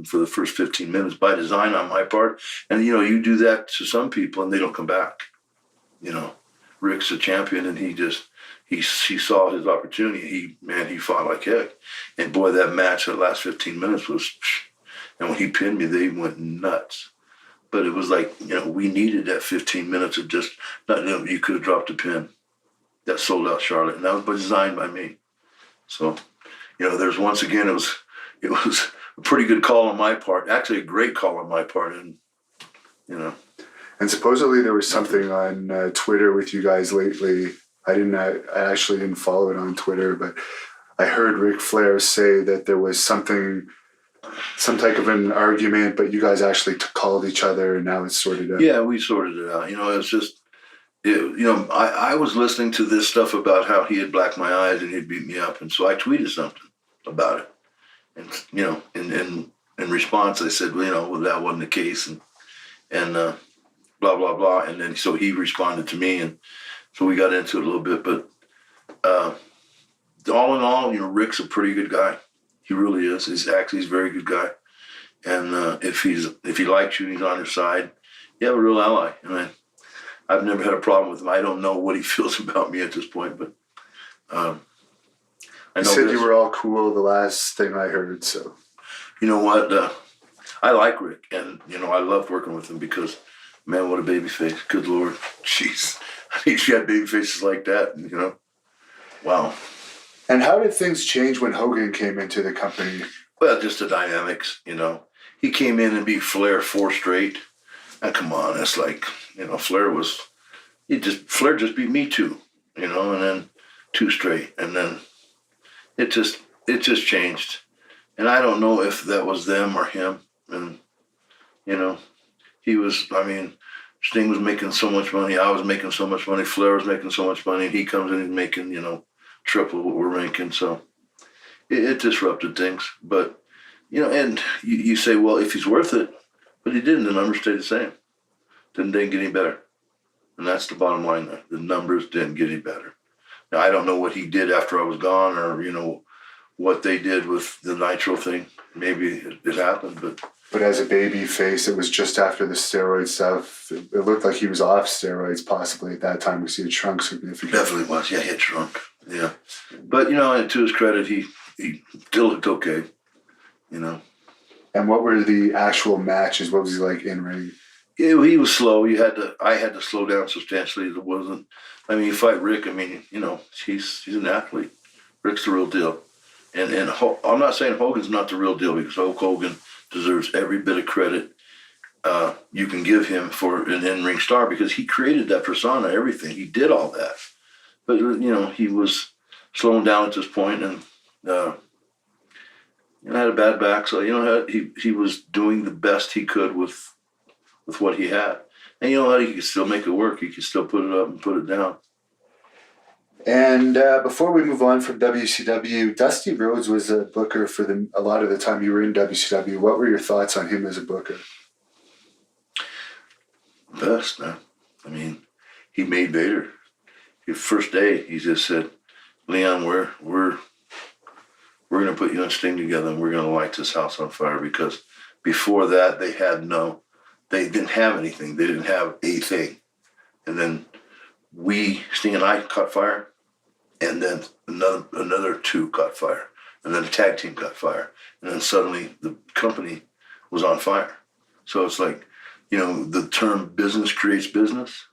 for the first 15 minutes by design on my part. And, you do that to some people and they don't come back. Rick's a champion and he saw his opportunity. He fought like heck. And boy, that match, the last 15 minutes and when he pinned me, they went nuts. But it was like, we needed that 15 minutes of just, you could have dropped a pin. That sold out Charlotte. And that was designed by me. So, there's once again, it was a pretty good call on my part. Actually, a great call on my part. And, And supposedly there was something on Twitter with you guys lately. I actually didn't follow it on Twitter, but I heard Ric Flair say that there was some type of an argument, but you guys actually called each other and now it's sorted out. Yeah, we sorted it out. It's just, I was listening to this stuff about how he had blacked my eyes and he'd beat me up. And so I tweeted something about it. And, in response, I said, well, that wasn't the case. And blah, blah, blah. And then so he responded to me. And so we got into it a little bit. But all in all, Rick's a pretty good guy. He really is. He's a very good guy. And if he likes you and he's on your side, you have a real ally. I've never had a problem with him. I don't know what he feels about me at this point, but I know you said you were all cool the last thing I heard, so. You know what? I like Rick, and, I love working with him because, man, what a baby face. Good Lord. Jeez. He's got baby faces like that, Wow. And how did things change when Hogan came into the company? Well, just the dynamics, He came in and beat Flair 4 straight. And come on, it's like, Flair just beat me 2, and then 2 straight. And then it just changed. And I don't know if that was them or him. And, Sting was making so much money. I was making so much money. Flair was making so much money. And he comes in and making, triple what we're making. So it disrupted things. But, and you say, well, if he's worth it, but he didn't, the numbers stayed the same. Didn't get any better. And that's the bottom line there. The numbers didn't get any better. Now, I don't know what he did after I was gone or, what they did with the Nitro thing. Maybe it happened, but... But as a baby face, it was just after the steroid stuff. It looked like he was off steroids possibly at that time because he had shrunk significantly. Definitely was. Yeah, he had shrunk. Yeah. But, to his credit, he still looked okay, And what were the actual matches? What was he like in ring? Yeah, he was slow. I had to slow down substantially. It wasn't... you fight Rick, he's an athlete. Rick's the real deal. And I'm not saying Hogan's not the real deal because Hulk Hogan deserves every bit of credit you can give him for an in-ring star because he created that persona, everything. He did all that. But, he was slowing down at this point and had a bad back. So, he was doing the best he could with what he had. And he could still make it work. He could still put it up and put it down. And before we move on from WCW, Dusty Rhodes was a booker for a lot of the time you were in WCW. What were your thoughts on him as a booker? Best, man. He made Vader. The first day, he just said, Leon, we're going to put you and Sting together and we're going to light this house on fire because before that, they didn't have anything. They didn't have a thing. And then Sting and I caught fire. And then another 2 caught fire. And then the tag team caught fire. And then suddenly the company was on fire. So it's like, the term business creates business.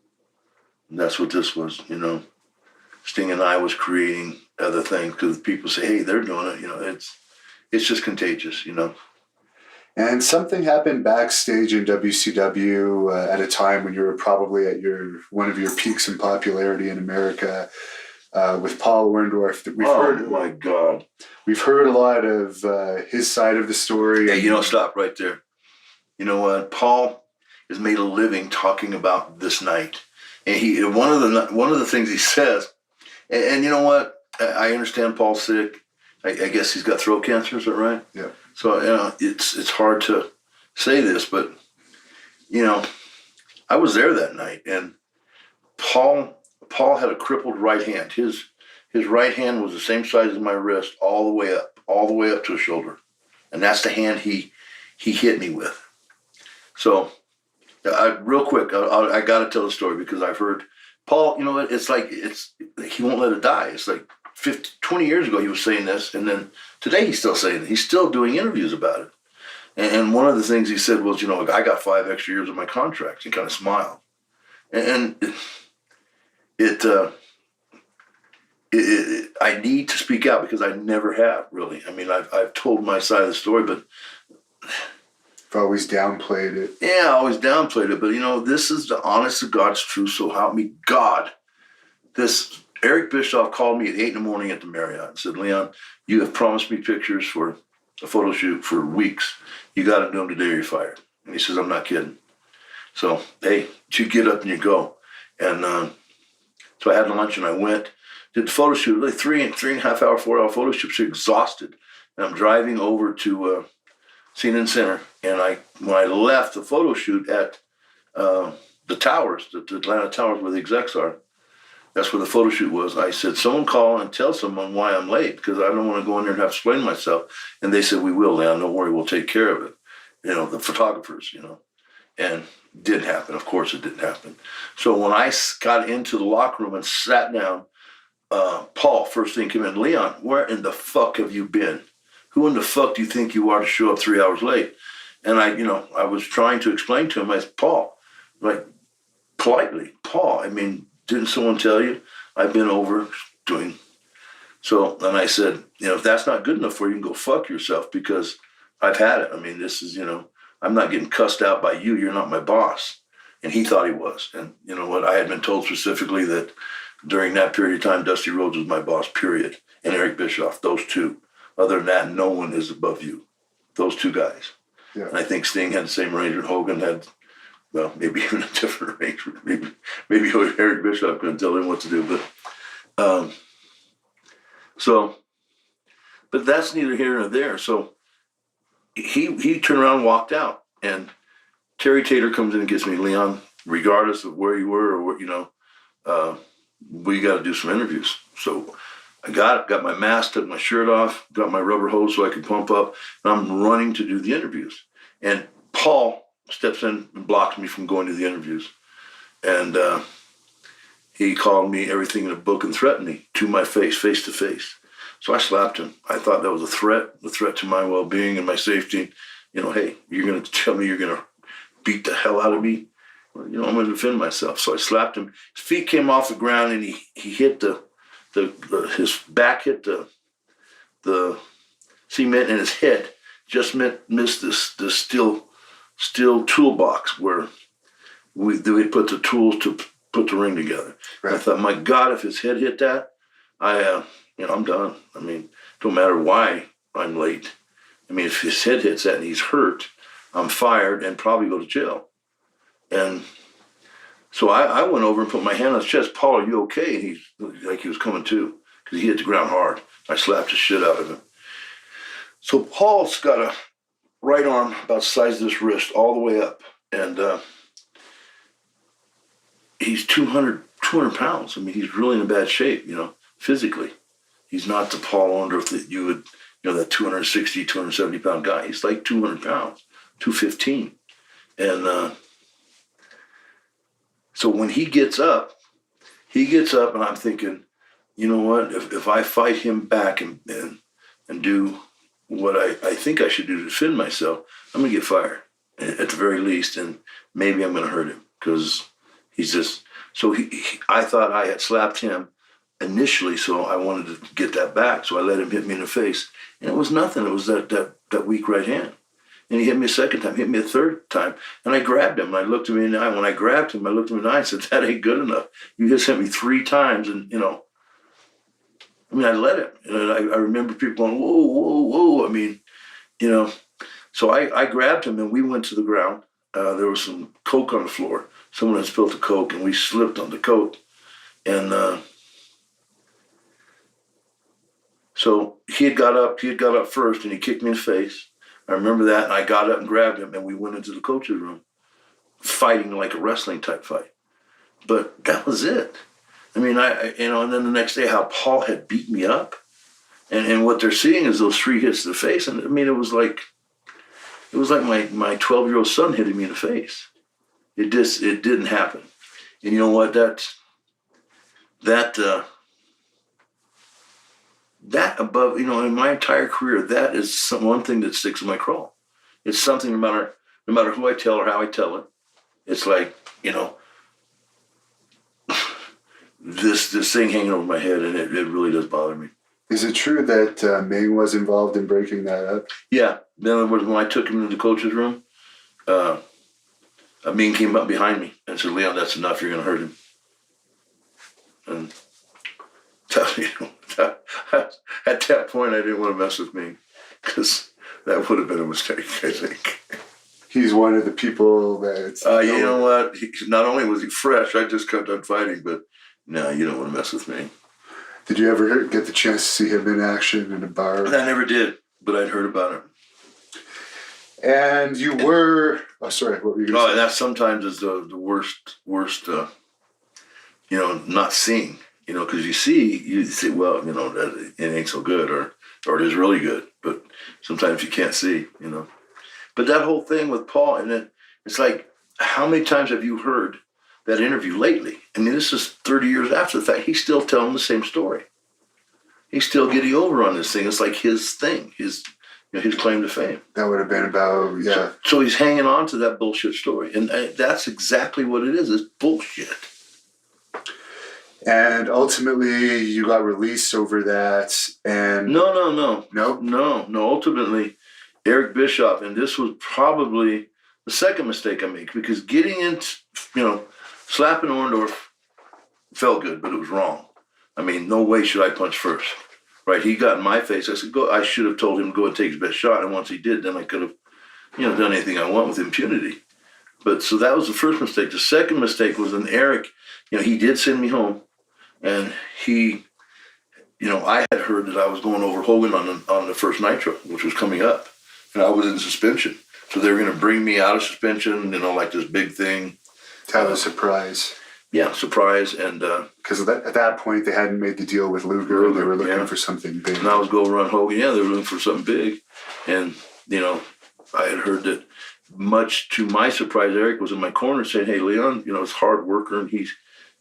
And that's what this was, Sting and I was creating other things because people say, hey, they're doing it. It's just contagious, And something happened backstage in WCW at a time when you were probably at one of your peaks in popularity in America. With Paul Orndorff, my God, we've heard a lot of his side of the story. Yeah, stop right there. You know what? Paul has made a living talking about this night, and one of the things he says, and you know what? I understand Paul's sick. I guess he's got throat cancer. Is that right? Yeah. So it's hard to say this, but I was there that night, and Paul had a crippled right hand. His right hand was the same size as my wrist, all the way up to his shoulder, and that's the hand he he hit me with. So, real quick, I got to tell the story because I've heard Paul. You know, it's like he won't let it die. It's like 20 years ago he was saying this, and then today he's still saying it. He's still doing interviews about it. And one of the things he said was, I got 5 extra years of my contract. He kind of smiled, and I need to speak out because I never have really. I mean, I've told my side of the story, but I've always downplayed it. yeah, I always downplayed it. But this is the honest to God's truth. So help me God. This Eric Bischoff called me at 8 a.m. at the Marriott and said, "Leon, you have promised me pictures for a photo shoot for weeks. You got to do them today or you're fired." And he says, "I'm not kidding." So, hey, you get up and you go. And so I had lunch and I went, did the photo shoot, like 3.5 hour, 4 hour photo shoot, so exhausted. And I'm driving over to CNN Center. And when I left the photo shoot at the towers, the Atlanta Towers where the execs are, that's where the photo shoot was. I said, "Someone call and tell someone why I'm late because I don't want to go in there and have to explain myself." And they said, "We will, Leon. Don't worry, we'll take care of it." The photographers, And it didn't happen. Of course it didn't happen. So when I got into the locker room and sat down, Paul, first thing came in, "Leon, where in the fuck have you been? Who in the fuck do you think you are to show up 3 hours late?" And I was trying to explain to him, I said, "Paul," like politely, "Paul, I mean, didn't someone tell you I've been over doing?" So, and I said, "If that's not good enough for you, you can go fuck yourself because I've had it. I mean, this is, I'm not getting cussed out by you. You're not my boss." And he thought he was. And you know what? I had been told specifically that during that period of time, Dusty Rhodes was my boss, period. And Eric Bischoff, those two. Other than that, no one is above you. Those two guys. Yeah. And I think Sting had the same arrangement. Hogan had, well, maybe even a different arrangement. Maybe Eric Bischoff couldn't tell him what to do. But but that's neither here nor there. So he turned around and walked out. And Terry Taylor comes in and gets me, "Leon, regardless of where you were or what, we got to do some interviews." So I got my mask, took my shirt off, got my rubber hose so I could pump up, and I'm running to do the interviews. And Paul steps in and blocks me from going to the interviews. And he called me everything in a book and threatened me to my face to face. So I slapped him. I thought that was a threat to my well-being and my safety. Hey, you're going to tell me you're going to beat the hell out of me? Well, I'm going to defend myself. So I slapped him. His feet came off the ground and he hit his back hit the cement, and his head just missed this steel toolbox where we put the tools to put the ring together. Right. I thought, my God, if his head hit that, I'm done. I mean, don't matter why I'm late. I mean, if his head hits that and he's hurt, I'm fired and probably go to jail. And so I went over and put my hand on his chest. "Paul, are you okay?" And he's like he was coming to because he hit the ground hard. I slapped the shit out of him. So Paul's got a right arm about the size of this wrist all the way up. And he's 200 pounds. I mean, he's really in bad shape, physically. He's not the Paul Orndorff that you would, that 260, 270 pound guy. He's like 200 pounds, 215. And so when he gets up and I'm thinking, you know what, if I fight him back and do what I think I should do to defend myself, I'm going to get fired at the very least. And maybe I'm going to hurt him because he's just, so I thought I had slapped him initially, so I wanted to get that back. So I let him hit me in the face, and it was nothing. It was that weak right hand. And he hit me a second time, hit me a third time, and I grabbed him. And I looked him in the eye. When I grabbed him, I looked him in the eye and said, "That ain't good enough. You just hit me 3 times, and I let it." And I remember people going, "Whoa, whoa, whoa!" I mean, So I grabbed him, and we went to the ground. There was some Coke on the floor. Someone had spilled the Coke, and we slipped on the Coke, and so he had got up first, and he kicked me in the face. I remember that, and I got up and grabbed him, and we went into the coach's room, fighting like a wrestling type fight. But that was it. I mean, and then the next day, how Paul had beat me up, and what they're seeing is those 3 hits to the face, and I mean, it was like, It was like my 12-year-old son hitting me in the face. It didn't happen. And you know what? That above, in my entire career, that is one thing that sticks in my craw. It's something no matter who I tell or how I tell it. It's like, this thing hanging over my head, and it really does bother me. Is it true that Ming was involved in breaking that up? Yeah. In other words, when I took him into the coach's room, Ming came up behind me and said, "Leon, that's enough. You're going to hurt him." And at that point, I didn't want to mess with Ming because that would have been a mistake, I think. He's one of the people that... You know what? Not only was he fresh, I just kept on fighting, but no, you don't want to mess with me. Did you ever get the chance to see him in action in a bar? I never did, but I'd heard about it. And you were... Oh, sorry, what were you going to say? That sometimes is the worst, not seeing, because you say, well, that it ain't so good, or it is really good, but sometimes you can't see, But that whole thing with Paul, and it's like, how many times have you heard that interview lately? I mean, this is 30 years after the fact. He's still telling the same story. He's still getting over on this thing. It's like his thing, his claim to fame. That would have been about, yeah. So he's hanging on to that bullshit story. And that's exactly what it is. It's bullshit. And ultimately, you got released over that. And No. No? No. Ultimately, Eric Bischoff, and this was probably the second mistake I made, because getting into, slapping Orndorff felt good, but it was wrong. I mean, no way should I punch first, right? He got in my face. I said, go. I should have told him to go and take his best shot. And once he did, then I could have, done anything I want with impunity. But so that was the first mistake. The second mistake was when Eric, he did send me home, and he, I had heard that I was going over Hogan on the first Nitro, which was coming up, and I was in suspension. So they were going to bring me out of suspension, like this big thing. To have a surprise. Yeah, surprise. And because at that point, they hadn't made the deal with Luger, and they were looking for something big. And I was going run Hogan. Yeah, they were looking for something big. And, I had heard that, much to my surprise, Eric was in my corner saying, "Hey, Leon, he's a hard worker, and he's,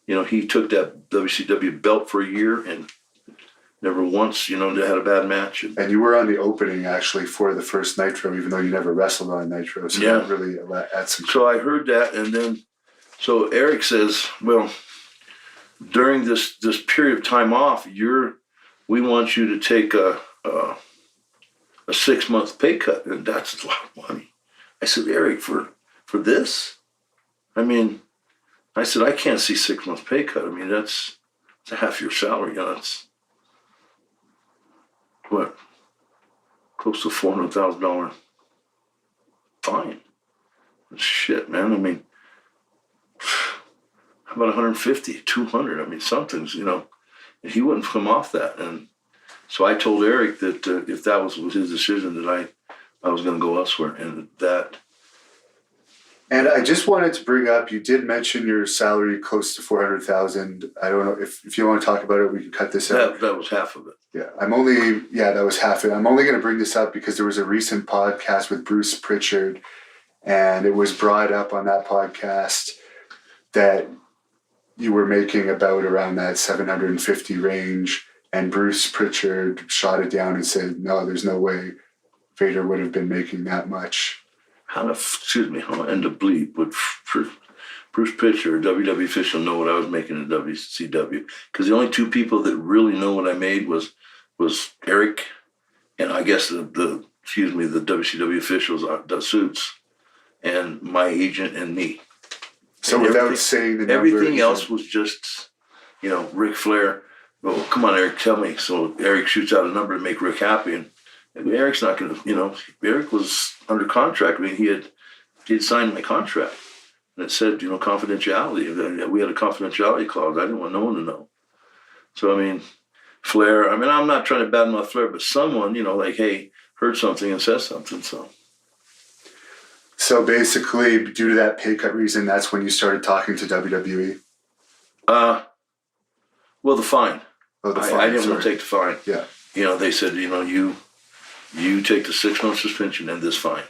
he took that WCW belt for a year and never once, they had a bad match." And you were on the opening, actually, for the first Nitro, even though you never wrestled on Nitro. So that really adds some... So I heard that, and then, so Eric says, well, during this period of time off, we want you to take a 6-month pay cut, and that's a lot of money. I said, Eric, for this? I mean, I said, I can't see 6 months pay cut. I mean, that's a half your salary. That's what? Close to $400,000 fine. Shit, man. I mean, how about 150, 200? I mean, something's, and he wouldn't come off that. And so I told Eric that if that was his decision, that I was going to go elsewhere. And I just wanted to bring up, you did mention your salary close to $400,000. I don't know if you want to talk about it, we can cut this out. That was half of it. Yeah, that was half of it. I'm only going to bring this up because there was a recent podcast with Bruce Pritchard, and it was brought up on that podcast that you were making about around that 750 range, and Bruce Pritchard shot it down and said, no, there's no way Vader would have been making that much. How in the bleep would Bruce Pritchard, a WWE official, know what I was making in WCW? Because the only two people that really know what I made was Eric, and I guess the WCW officials, the suits, and my agent and me. So and without saying the number, everything else was just, Ric Flair. Well, come on, Eric, tell me. So Eric shoots out a number to make Rick happy, and Eric's not going to, Eric was under contract. I mean, he had signed my contract, and it said, confidentiality. We had a confidentiality clause. I didn't want no one to know. So, I mean, Flair, I'm not trying to badmouth Flair, but someone, hey, heard something and says something, So basically, due to that pay cut reason, that's when you started talking to WWE? Well, the fine. Oh, the fine. I didn't want to take the fine. Yeah. They said, you take the 6-month suspension and this fine.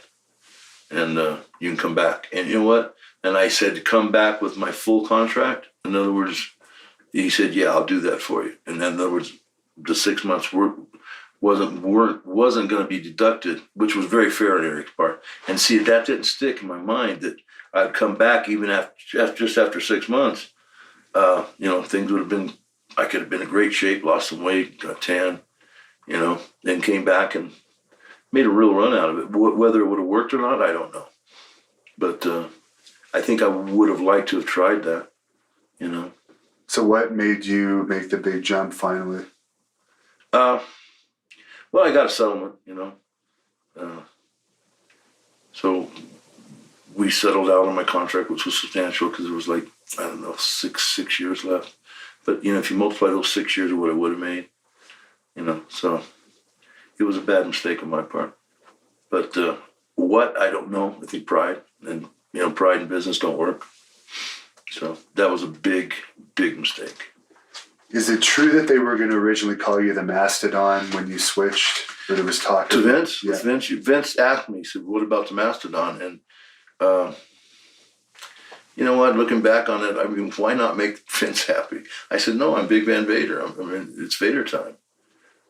and you can come back. And you know what? And I said, come back with my full contract. In other words, he said, yeah, I'll do that for you. And in other words, the 6 months wasn't going to be deducted, which was very fair on Eric's part. And see, that didn't stick in my mind that I'd come back even after 6 months. Things would have been, I could have been in great shape, lost some weight, got tan, then came back and made a real run out of it. Whether it would have worked or not, I don't know. But I think I would have liked to have tried that, So what made you make the big jump finally? Well, I got a settlement, so we settled out on my contract, which was substantial because it was like, I don't know, six years left. But, if you multiply those 6 years of what I would have made, so it was a bad mistake on my part. But what, I don't know. I think pride. And, pride and business don't work. So that was a big, big mistake. Is it true that they were going to originally call you the Mastodon when you switched? Or there was talk to Vince? Yeah. Vince asked me, he said, what about the Mastodon? And you know what, looking back on it, I mean, why not make Vince happy? I said, no, I'm Big Van Vader. It's Vader time.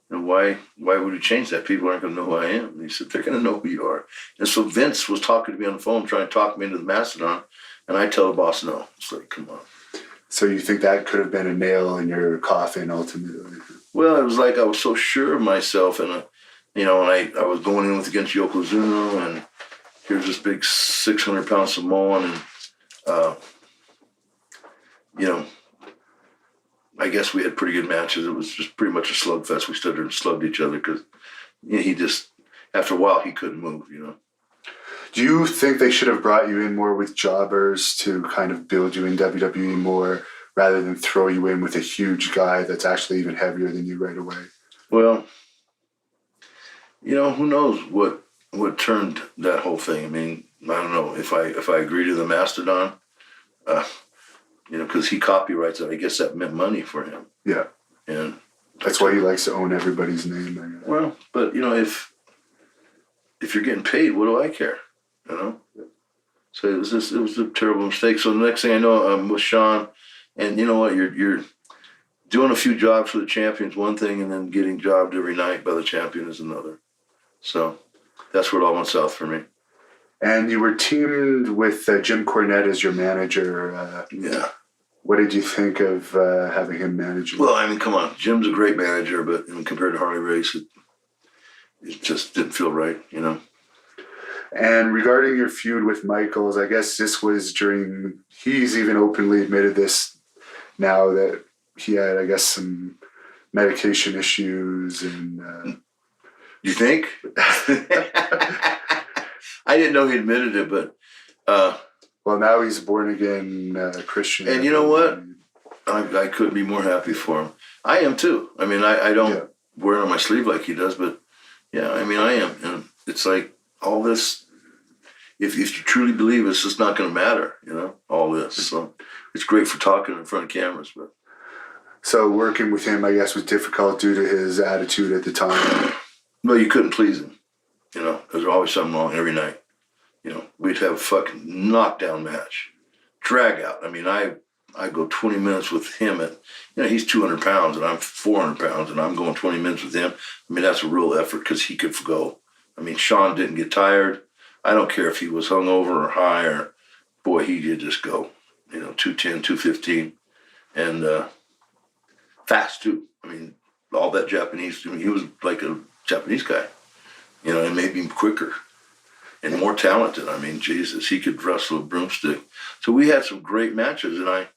And why would you change that? People aren't going to know who I am. And he said, they're going to know who you are. And so Vince was talking to me on the phone, trying to talk me into the Mastodon. And I tell the boss no. It's like, come on. So you think that could have been a nail in your coffin ultimately? Well, it was like I was so sure of myself. And, I was going in against Yokozuna. And here's this big 600-pound Samoan. And, I guess we had pretty good matches. It was just pretty much a slugfest. We stood there and slugged each other because he just, after a while, he couldn't move, Do you think they should have brought you in more with jobbers to kind of build you in WWE more rather than throw you in with a huge guy that's actually even heavier than you right away? Well, who knows what turned that whole thing. I mean, I don't know if I agree to the Mastodon, because he copyrights it. I guess that meant money for him. Yeah. And that's why he likes to own everybody's name. I guess. Well, but if you're getting paid, what do I care? So it was a terrible mistake. So the next thing I know, I'm with Sean, and you know what? You're doing a few jobs for the champion's one thing, and then getting jobbed every night by the champion is another. So that's where it all went south for me. And you were teamed with Jim Cornette as your manager. Yeah. What did you think of having him manage you? Well, I mean, come on. Jim's a great manager, but compared to Harley Race, it just didn't feel right, And regarding your feud with Michaels, I guess this was he's even openly admitted this now that he had, I guess, some medication issues and... You think? I didn't know he admitted it, but... well, now he's a born-again Christian. And you know what? I couldn't be more happy for him. I am, too. I mean, I don't wear it on my sleeve like he does, but yeah, I mean, I am. And it's like all this... If you truly believe it's just not going to matter, all this. So it's great for talking in front of cameras, but... So working with him, I guess, was difficult due to his attitude at the time. Well, you couldn't please him. There's always something wrong every night. We'd have a fucking knockdown match. Drag out. I mean, I go 20 minutes with him at, he's 200 pounds and I'm 400 pounds and I'm going 20 minutes with him. I mean, that's a real effort because he could go. I mean, Sean didn't get tired. I don't care if he was hungover or high or, boy, he could just go, 210, 215. And fast, too. I mean, all that Japanese, he was like a Japanese guy, and maybe quicker and more talented. I mean, Jesus, he could wrestle a broomstick. So we had some great matches, and I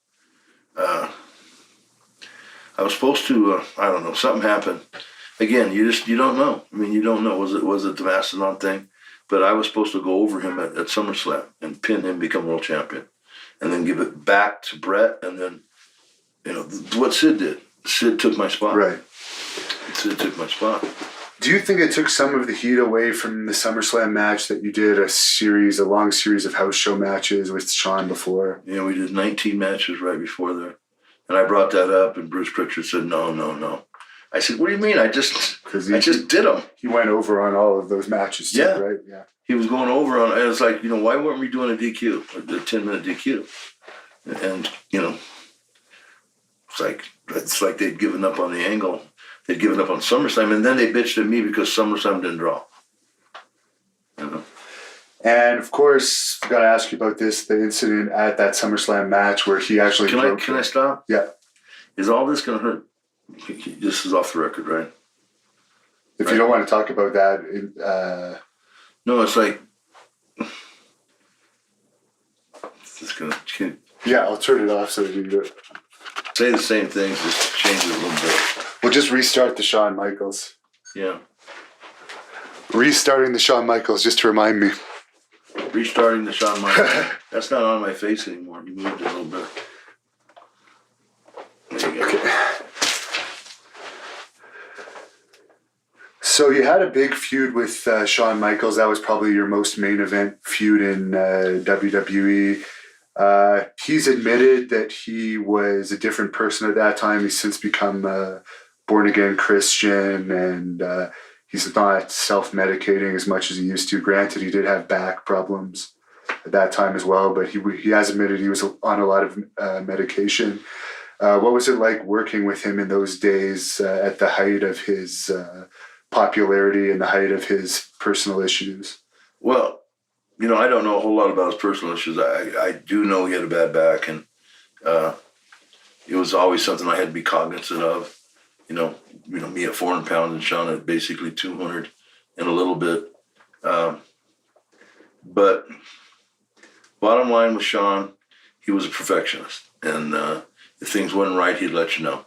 was supposed to, I don't know, something happened. Again, you don't know. I mean, you don't know. Was it the Mastodon thing? But I was supposed to go over him at SummerSlam and pin him, become world champion, and then give it back to Brett, and then, what Sid did. Sid took my spot. Right. Sid took my spot. Do you think it took some of the heat away from the SummerSlam match that you did a long series of house show matches with Sean before? We did 19 matches right before there. And I brought that up, and Bruce Pritchard said, no. I said, what do you mean? I just because I just did them. he went over on all of those matches too, Yeah. right? Yeah. He was going over on, and it's like, why weren't we doing a DQ, the 10-minute DQ? And, it's like they'd given up on the angle. They'd given up on SummerSlam, and then they bitched at me because SummerSlam didn't draw. And of course, I got to ask you about this, the incident at that SummerSlam match where he actually Can I stop? Yeah. Is all this going to hurt? This is off the record, right? If you don't want to talk about that, no, it's like it's just gonna yeah, I'll turn it off so you can do it. say the same things, just change it a little bit. We'll just restart the Shawn Michaels. Yeah, Restarting the Shawn Michaels, just to remind me. restarting the Shawn Michaels. That's not on my face anymore. You moved it a little bit. There you go. Okay. So you had a big feud with Shawn Michaels. That was probably your most main event feud in WWE. He's admitted that he was a different person at that time. He's since become a born-again Christian, and he's not self-medicating as much as he used to. Granted, he did have back problems at that time as well, but he has admitted he was on a lot of medication. What was it like working with him in those days at the height of his popularity and the height of his personal issues? Well, I don't know a whole lot about his personal issues. I do know he had a bad back, and it was always something I had to be cognizant of. Me at 400 pounds and Sean at basically 200 and a little bit. But bottom line with Sean, he was a perfectionist, and if things wasn't right, he'd let you know.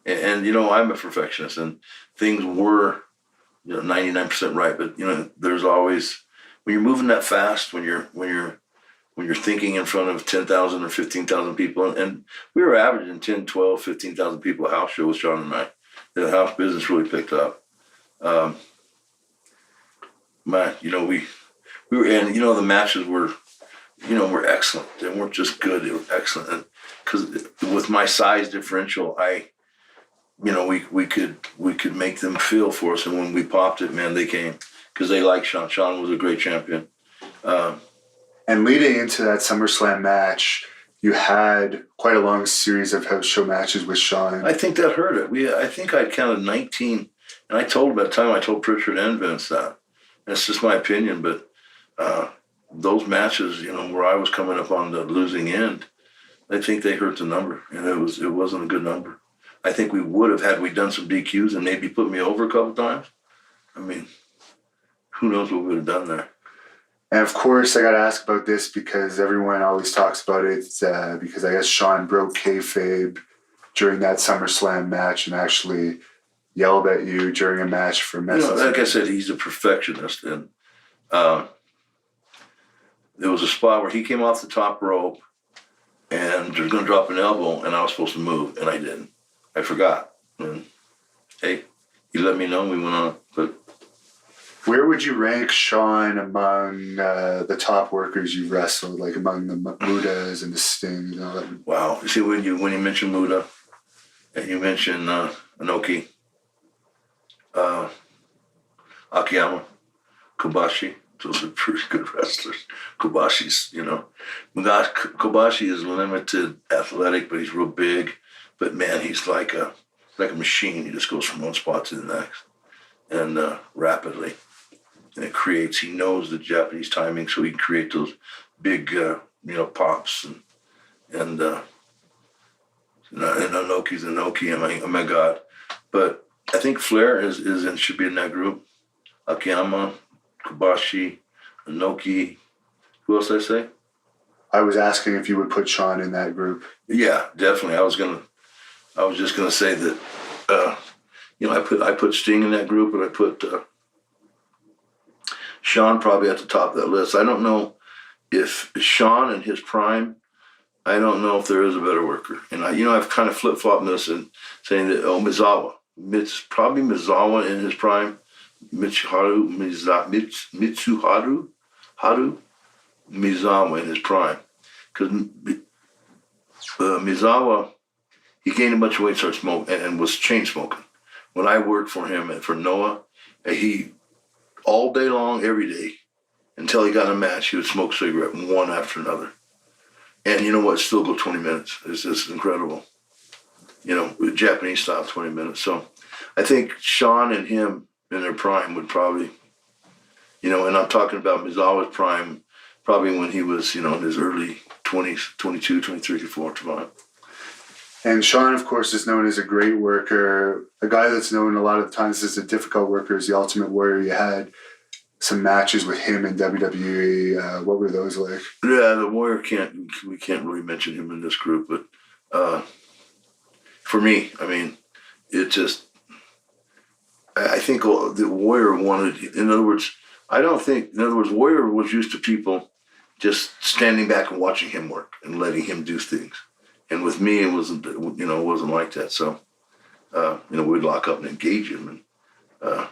And I'm a perfectionist, and things were 99% right, but there's always, when you're moving that fast, when you're thinking in front of 10,000 or 15,000 people, and we were averaging 10, 12, 15,000 people at house show with Sean and I. The house business really picked up. We were, and the matches were excellent. They weren't just good; they were excellent. And because with my size differential, we could make them feel for us, and when we popped it, man, they came because they liked Sean. Sean was a great champion. And leading into that SummerSlam match, you had quite a long series of house show matches with Sean. I think that hurt it. I think I counted 19, and I told Pritchard and Vince that. And it's just my opinion, but those matches, where I was coming up on the losing end, I think they hurt the number, and it wasn't a good number. I think we would have had we done some DQs and maybe put me over a couple times. I mean, who knows what we would have done there. And of course, I got to ask about this because everyone always talks about it. Because I guess Sean broke kayfabe during that SummerSlam match and actually yelled at you during a match for messing. Like I said, he's a perfectionist, and there was a spot where he came off the top rope and was going to drop an elbow, and I was supposed to move, and I didn't. I forgot. And hey, he let me know. We went on, but. Where would you rank Sean among the top workers you wrestled, like among the Mudas and the Sting and all that? Wow. You see, when you mention Muda and you mention Inoki, Akiyama, Kobashi, those are pretty good wrestlers. Kobashi's, Kobashi is limited athletic, but he's real big. But man, he's like a machine. He just goes from one spot to the next, and rapidly. And he knows the Japanese timing, so he can create those big, pops. And Inoki's Inoki, oh my God. But I think Flair should be in that group. Akiyama, Kobashi, Inoki. Who else did I say? I was asking if you would put Sean in that group. Yeah, definitely. I was just gonna say that. I put Sting in that group, and I put Sean probably at the top of that list. I don't know if Sean in his prime. I don't know if there is a better worker. And I've kind of flip-flopped this and saying that Mizawa. Probably Mizawa in his prime. Mizawa in his prime. Because Mizawa, he gained a bunch of weight, started smoking, and was chain smoking. when I worked for him and for Noah, he all day long, every day, until he got in a match, he would smoke a cigarette one after another. And you know what? Still go 20 minutes. It's just incredible. With Japanese style 20 minutes. So I think Sean and him in their prime would probably, and I'm talking about Mizawa's prime, probably when he was, in his early 20s, 22, 23, 24. And Sean, of course, is known as a great worker, a guy that's known a lot of times as a difficult worker, as the Ultimate Warrior. You had some matches with him in WWE. What were those like? Yeah, the Warrior we can't really mention him in this group, but for me, I mean, it just, I think the Warrior wanted, in other words, Warrior was used to people just standing back and watching him work and letting him do things. And with me, it wasn't like that. So, we'd lock up and engage him. And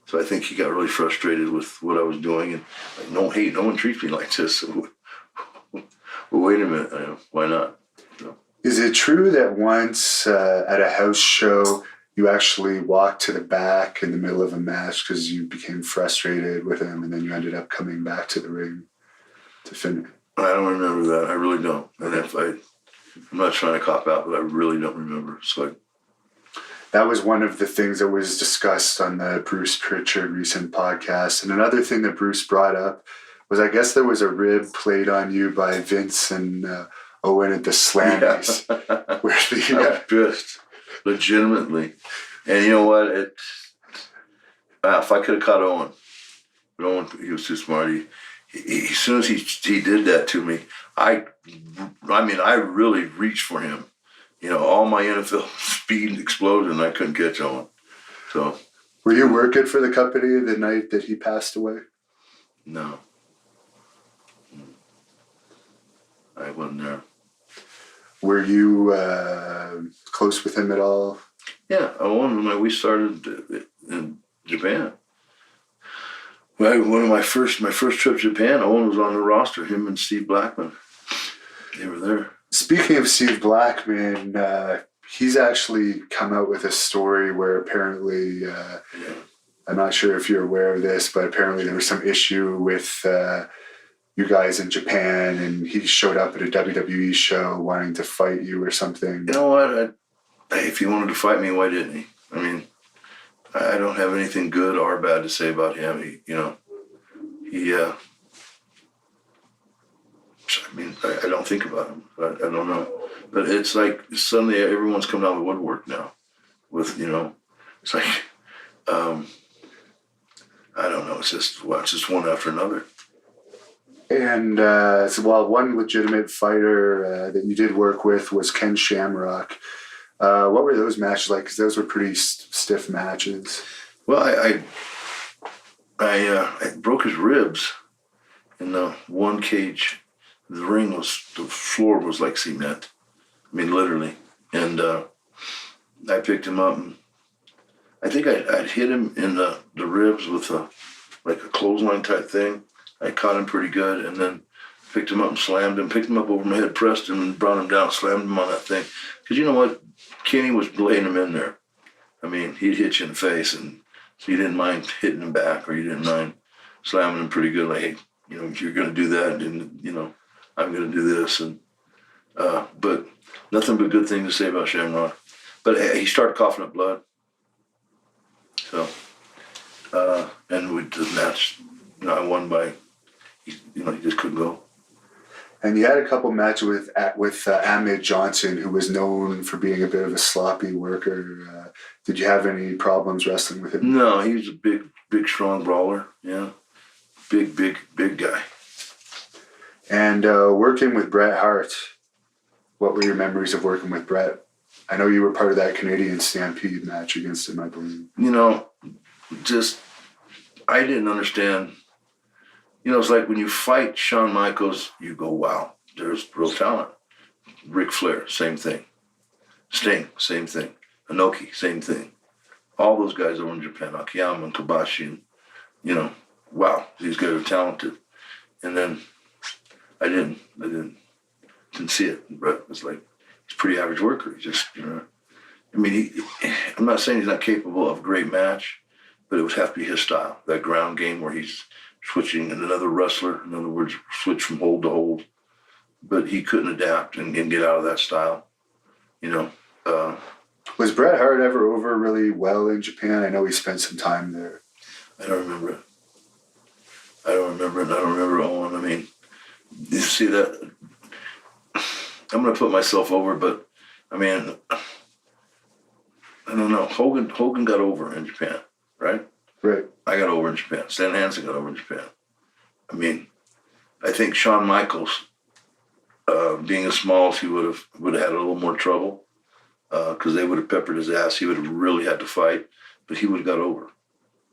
so I think he got really frustrated with what I was doing. And like, no one treats me like this. So, well, wait a minute, why not? So. Is it true that once at a house show, you actually walked to the back in the middle of a match because you became frustrated with him, and then you ended up coming back to the ring to finish? I don't remember that. I really don't. And I'm not trying to cop out, but I really don't remember. So that was one of the things that was discussed on the Bruce Pritchard recent podcast. And another thing that Bruce brought up was, I guess there was a rib played on you by Vince and Owen at the Slammies. Yeah. I was pissed, legitimately. And you know what? If I could have caught Owen, but Owen, he was too smart. As soon as he did that to me, I really reached for him. All my NFL speed exploded, and I couldn't catch Owen. So, were you working for the company the night that he passed away? No, I wasn't there. Were you close with him at all? Yeah, Owen. We started in Japan. One of my first trip to Japan, Owen was on the roster. Him and Steve Blackman, they were there. Speaking of Steve Blackman, he's actually come out with a story where apparently, I'm not sure if you're aware of this, but apparently there was some issue with you guys in Japan, and he showed up at a WWE show wanting to fight you or something. You know what? If he wanted to fight me, why didn't he? I mean, I don't have anything good or bad to say about him. I don't think about him. I don't know. But it's like suddenly everyone's coming out of the woodwork now with, it's like, I don't know. It's just one after another. And one legitimate fighter that you did work with was Ken Shamrock. What were those matches like? Because those were pretty stiff matches. Well, I broke his ribs in the one cage. The floor was like cement. I mean, literally. And I picked him up, and I think I'd hit him in the ribs with a clothesline type thing. I caught him pretty good, and then picked him up and slammed him, picked him up over my head, pressed him, and brought him down, slammed him on that thing. Because you know what? Kenny was laying him in there. I mean, he'd hit you in the face, and so you didn't mind hitting him back, or you didn't mind slamming him pretty good. Like, hey, if you're going to do that, and, I'm going to do this. And but nothing but good things to say about Shamrock. But he started coughing up blood. So, and with the match, I won by, he just couldn't go. And you had a couple matches with Ahmed Johnson, who was known for being a bit of a sloppy worker. Did you have any problems wrestling with him? No, he was a big, strong brawler. Yeah, big guy. And working with Bret Hart, what were your memories of working with Bret? I know you were part of that Canadian Stampede match against him, I believe. I didn't understand. It's like when you fight Shawn Michaels, you go, wow, there's real talent. Ric Flair, same thing. Sting, same thing. Inoki, same thing. All those guys over in Japan, Akiyama and Kobashi, and, wow, these guys are talented. And then I didn't see it. Brett was like, he's a pretty average worker. He just, I mean, I'm not saying he's not capable of a great match, but it would have to be his style. That ground game where he's switching and another wrestler, in other words, switch from hold to hold. But he couldn't adapt and get out of that style. You know, Was Bret Hart ever over really well in Japan? I know he spent some time there. I don't remember it. I don't remember Owen. I mean, you see that? I'm going to put myself over, but I mean, I don't know. Hogan got over in Japan, right? Right. I got over in Japan. Stan Hansen got over in Japan. I mean, I think Shawn Michaels, being as small as he would have had a little more trouble because they would have peppered his ass. He would have really had to fight, but he would have got over.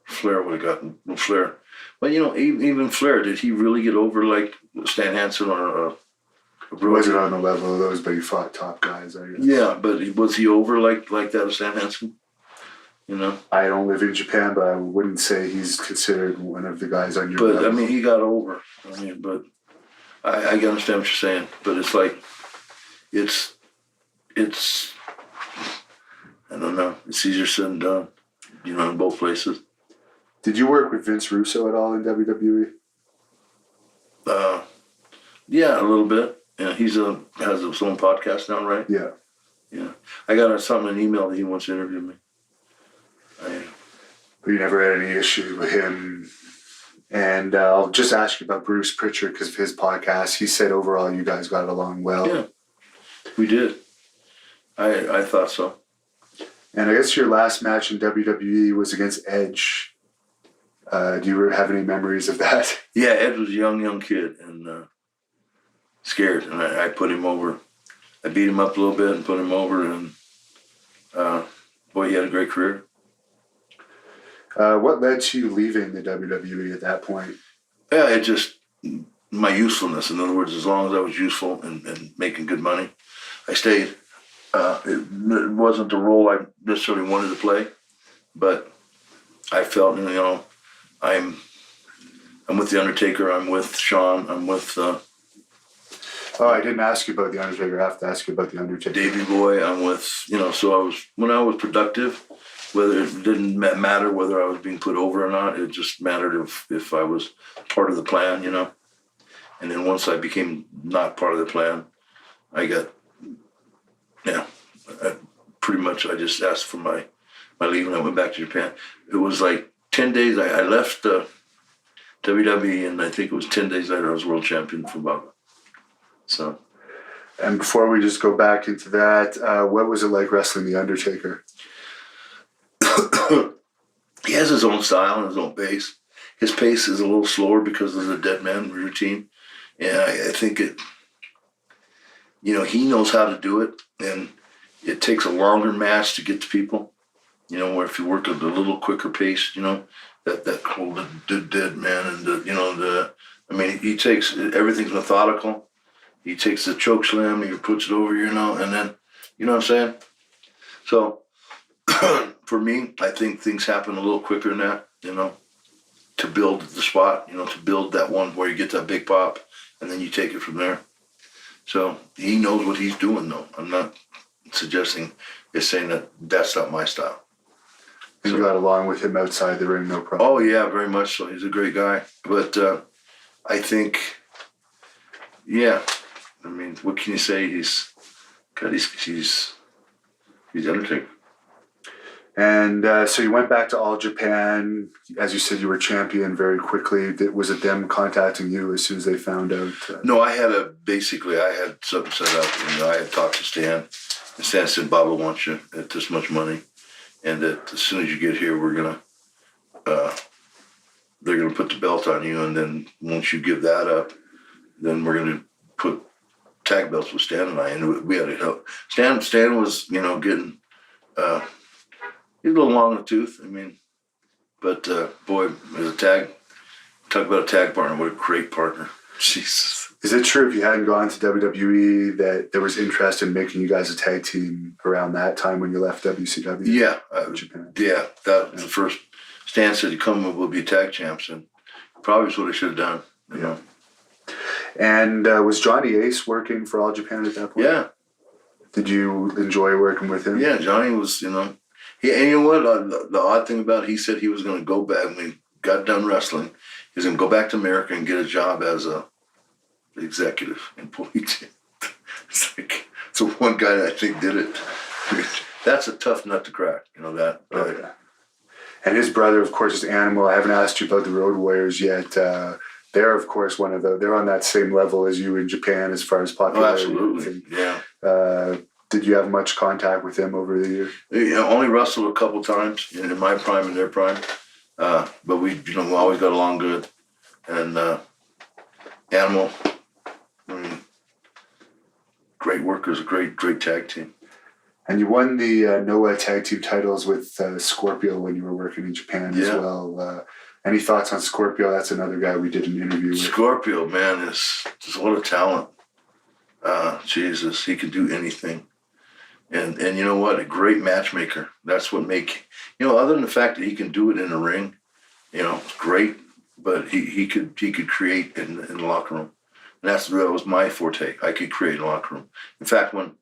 Flair would have gotten Flair. But you know, even Flair, did he really get over like Stan Hansen or? He wasn't on the level of those, but he fought top guys, I guess. Yeah, but was he over like that of Stan Hansen? You know? I don't live in Japan, but I wouldn't say he's considered one of the guys on your But, level. I mean, he got over. I mean, but I understand what you're saying. But it's like, it's, I don't know. It's easier said than done, you know, in both places. Did you work with Vince Russo at all in WWE? Yeah, a little bit. Yeah, has his own podcast now, right? Yeah. Yeah. I got an email that he wants to interview me. But you never had any issue with him. And I'll just ask you about Bruce Pritchard because of his podcast. He said overall you guys got along well. Yeah, we did. I thought so. And I guess your last match in WWE was against Edge. Do you have any memories of that? Yeah, Ed was a young kid and scared, and I put him over. I beat him up a little bit and put him over, and boy, he had a great career. What led to you leaving the WWE at that point? Yeah, it just, my usefulness. In other words, as long as I was useful and making good money, I stayed. It wasn't the role I necessarily wanted to play, but I felt, you know, I'm with The Undertaker, I'm with Shawn, I'm with I didn't ask you about The Undertaker. I have to ask you about The Undertaker. Davey Boy, I'm with, you know, so when I was productive, whether it didn't matter whether I was being put over or not, it just mattered if I was part of the plan, you know. And then once I became not part of the plan, I just asked for my leave and I went back to Japan. It was like 10 days. I left WWE and I think it was 10 days later I was world champion for Bob. So. And before we just go back into that, what was it like wrestling The Undertaker? He has his own style and his own pace. His pace is a little slower because of the dead man routine. And I think you know, he knows how to do it. And it takes a longer match to get to people. You know, where if you work at a little quicker pace, you know, that whole dead man and I mean, he takes, everything's methodical. He takes the choke slam, he puts it over, you know, and then, you know what I'm saying? So, for me, I think things happen a little quicker than that, you know, to build the spot, you know, to build that one where you get that big pop, and then you take it from there. So, he knows what he's doing, though. I'm not suggesting, it's saying that that's not my style. And you got along with him outside the ring, no problem? Oh, yeah, very much so. He's a great guy. But I think, yeah, I mean, what can you say? He's Undertaker. And so you went back to All Japan. As you said, you were champion very quickly. Was it them contacting you as soon as they found out? No, I had something set up. You know, I had talked to Stan. And Stan said, Bob, I want you at this much money. And that as soon as you get here, they're going to put the belt on you. And then once you give that up, then we're going to put tag belts with Stan and I. And we had to help. Stan was, you know, getting, he's a little long in the tooth. I mean, but boy, as talk about a tag partner, what a great partner. Jesus. Is it true if you hadn't gone to WWE that there was interest in making you guys a tag team around that time when you left WCW? Yeah. Japan? Yeah, that was the first. Stan said, you come and we'll be tag champs. And probably is what I should have done. You know? And was Johnny Ace working for All Japan at that point? Yeah. Did you enjoy working with him? Yeah, Johnny was, and you know what? The odd thing about it, he said he was going to go back when he got done wrestling. He was going to go back to America and get a job as a executive employee. It's the one guy that I think did it. That's a tough nut to crack, that. Oh, yeah. And his brother, of course, is Animal. I haven't asked you about the Road Warriors yet. They're, of course, they're on that same level as you in Japan as far as popularity. Absolutely, yeah. Did you have much contact with them over the years? Yeah, only wrestled a couple times in my prime and their prime. But we always got along good. And Animal, great workers, a great tag team. And you won the Noah tag team titles with Scorpio when you were working in Japan as well. Any thoughts on Scorpio? That's another guy we did an interview with. Scorpio, man, is just what a talent. Jesus, he can do anything. And you know what? A great matchmaker. That's what other than the fact that he can do it in the ring, it's great. But he could create in the locker room. And that was my forte. I could create in the locker room. In fact, when,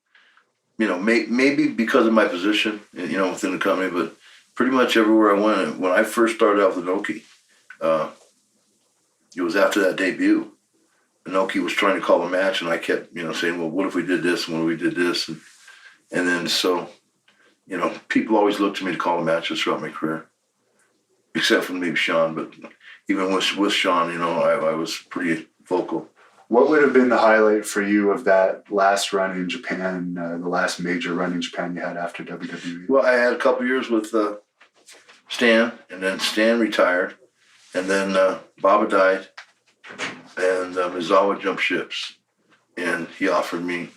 maybe because of my position, within the company, but pretty much everywhere I went, when I first started out with Inoki, it was after that debut. Inoki was trying to call a match, and I kept, saying, well, what if we did this, and what if we did this? And then so, people always looked to me to call the matches throughout my career, except for maybe Sean. But even with Sean, I was pretty vocal. What would have been the highlight for you of that last run in Japan, the last major run in Japan you had after WWE? Well, I had a couple years with Stan, and then Stan retired, and then Baba died, and Mizawa jumped ships, and he offered me.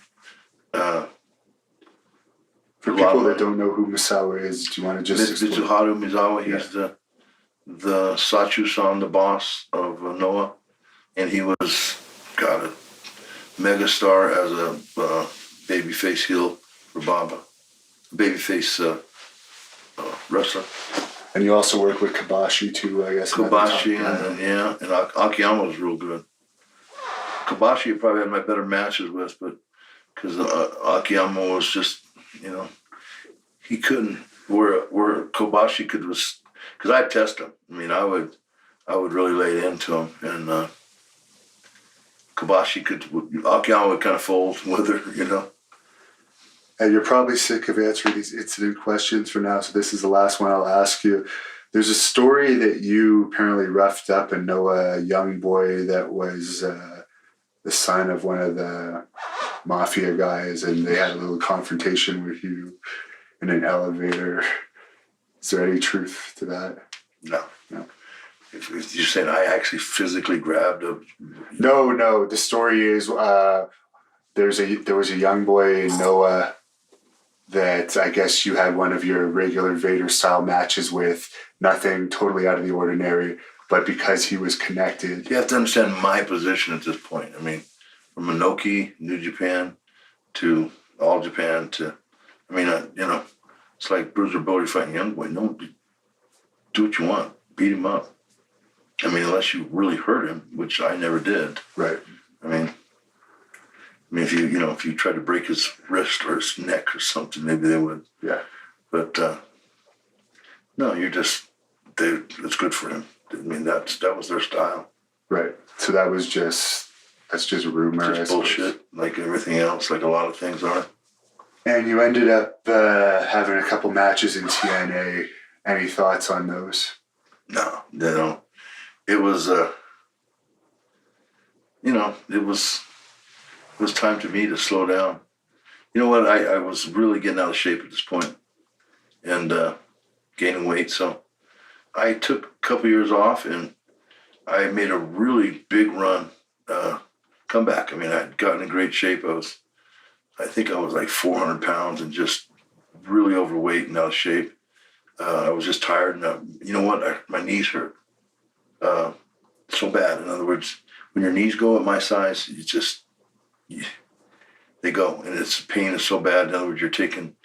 For people that don't know who Misawa is, do you want to just explain? Mitsuharu Mizawa, he's the Sachu-san, the boss of Noah, and he was a megastar as a babyface heel for Baba, babyface wrestler. And you also work with Kobashi too, I guess. Kobashi and Akiyama was real good. Kobashi I probably had my better matches with, but because Akiyama was just, he couldn't where Kobashi could was because I'd test him. I mean, I would really lay it into him, and Akiyama would kind of fold with her, And you're probably sick of answering these incident questions for now, so this is the last one I'll ask you. There's a story that you apparently roughed up and know a young boy that was the son of one of the mafia guys, and they had a little confrontation with you in an elevator. Is there any truth to that? No. If you're saying I actually physically grabbed a... No. The story is there was a young boy in Noah that I guess you had one of your regular Vader style matches with, nothing totally out of the ordinary, but because he was connected. You have to understand my position at this point. I mean, from Inoki, New Japan, to All Japan, to, it's like Bruiser Brody fighting Young Boy. No, do what you want. Beat him up. Unless you really hurt him, which I never did. Right. If you tried to break his wrist or his neck or something, maybe they would. Yeah. But no, it's good for him. That was their style. Right. So that's just rumor. Just bullshit, like everything else, like a lot of things are. And you ended up having a couple matches in TNA. Any thoughts on those? No, they don't. It was, it was time to me to slow down. You know what? I was really getting out of shape at this point and gaining weight. So I took a couple years off and I made a really big run, comeback. I'd gotten in great shape. I think I was like 400 pounds and just really overweight and out of shape. I was just tired. And you know what? My knees hurt so bad. In other words, when your knees go at my size, they go, and its pain is so bad. In other words, you're taking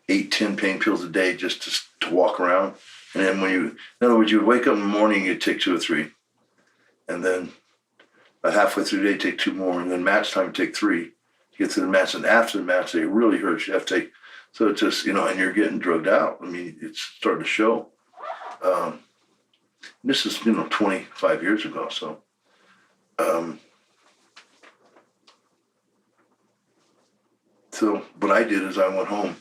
8-10 pain pills a day just to walk around. And then you would wake up in the morning, you'd take 2 or 3. And then about halfway through the day, take 2 more. And then match time, take 3. get to the match, and after the match, they really hurt. You have to take, so it's just, and you're getting drugged out. I mean, it's starting to show. Um, this is, 25 years ago. So, so what I did is I went home.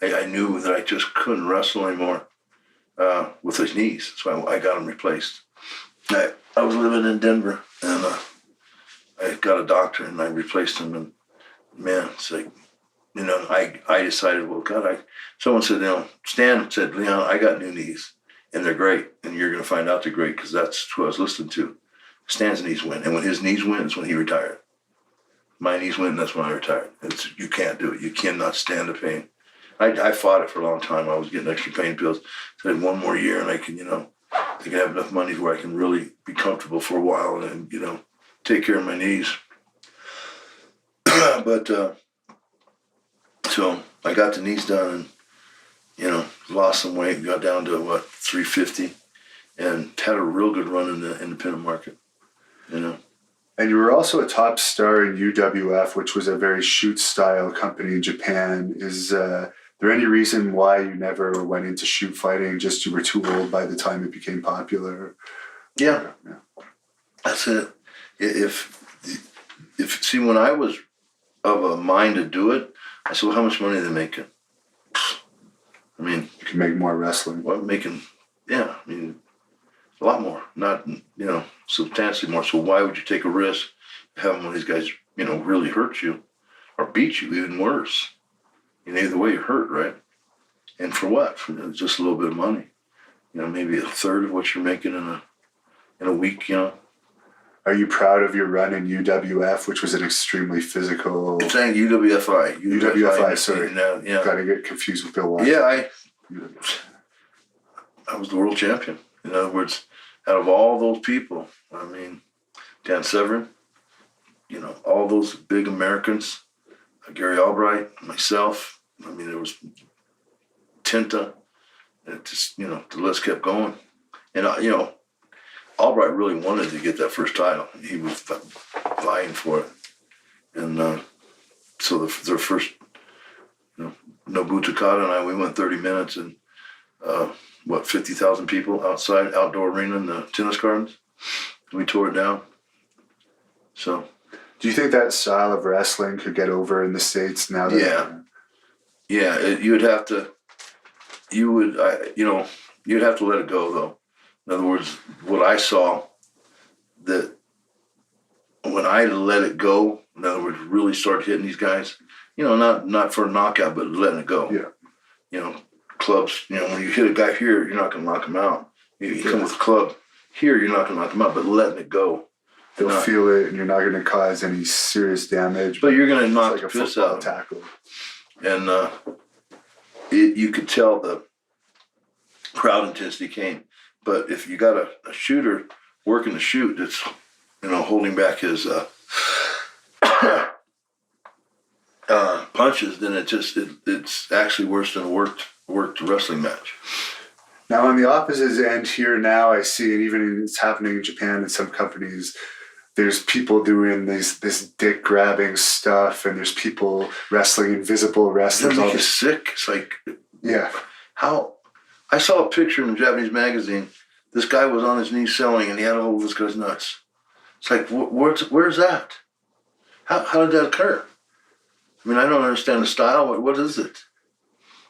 I knew that I just couldn't wrestle anymore with his knees, so I got him replaced. I was living in Denver, and I got a doctor, and I replaced him. And man, it's like, I decided, well, God, someone said, Stan said, Leon, I got new knees, and they're great, and you're going to find out they're great because that's who I was listening to. Stan's knees went, and when his knees went is when he retired. My knees went, and that's when I retired. You can't do it. You cannot stand the pain. I fought it for a long time. I was getting extra pain pills. So I had one more year, and I can, I can have enough money where I can really be comfortable for a while and, take care of my knees. But, so I got the knees done and, lost some weight, got down to 350, and had a real good run in the independent market, And you were also a top star in UWF, which was a very shoot style company in Japan. Is there any reason why you never went into shoot fighting? Just you were too old by the time it became popular? Yeah. That's it. If see, when I was of a mind to do it, I said, well, how much money are they making? I mean, you can make more wrestling. Well, making, a lot more, not, substantially more. So why would you take a risk having one of these guys, really hurt you or beat you even worse? Either way, you're hurt, right? And for what? For just a little bit of money. Maybe a third of what you're making in a week, Are you proud of your run in UWF, which was an extremely physical... I'm saying UWFI. UWFI, sorry. Yeah. Got to get confused with Bill Watson. Yeah, I was the world champion. In other words, out of all those people, Dan Severn, all those big Americans, Gary Albright, myself, there was Tinta, and it just, the list kept going. And, Albright really wanted to get that first title. He was vying for it. And so their first, Nobu Takada and I, we went 30 minutes and 50,000 people outside, outdoor arena in the tennis gardens. We tore it down. So. Do you think that style of wrestling could get over in the States now? You'd have to let it go, though. In other words, what I saw, that when I let it go, in other words, really start hitting these guys, not for a knockout, but letting it go. Yeah. Clubs, when you hit a guy here, you're not going to knock him out. You come with a club here, you're not going to knock him out, but letting it go. They'll feel it, and you're not going to cause any serious damage. But you're going to knock the piss out. Tackle. And you could tell the crowd intensity came. But if you got a shooter working the shoot that's, holding back his punches, then it's actually worse than a worked wrestling match. Now, on the opposite end here now, I see, and even it's happening in Japan in some companies, there's people doing this dick grabbing stuff, and there's people wrestling invisible wrestlers. That makes you sick. It's like, yeah. How? I saw a picture in a Japanese magazine. This guy was on his knees selling, and he had a hold of this guy's nuts. It's like, where's that? How did that occur? I don't understand the style. What is it?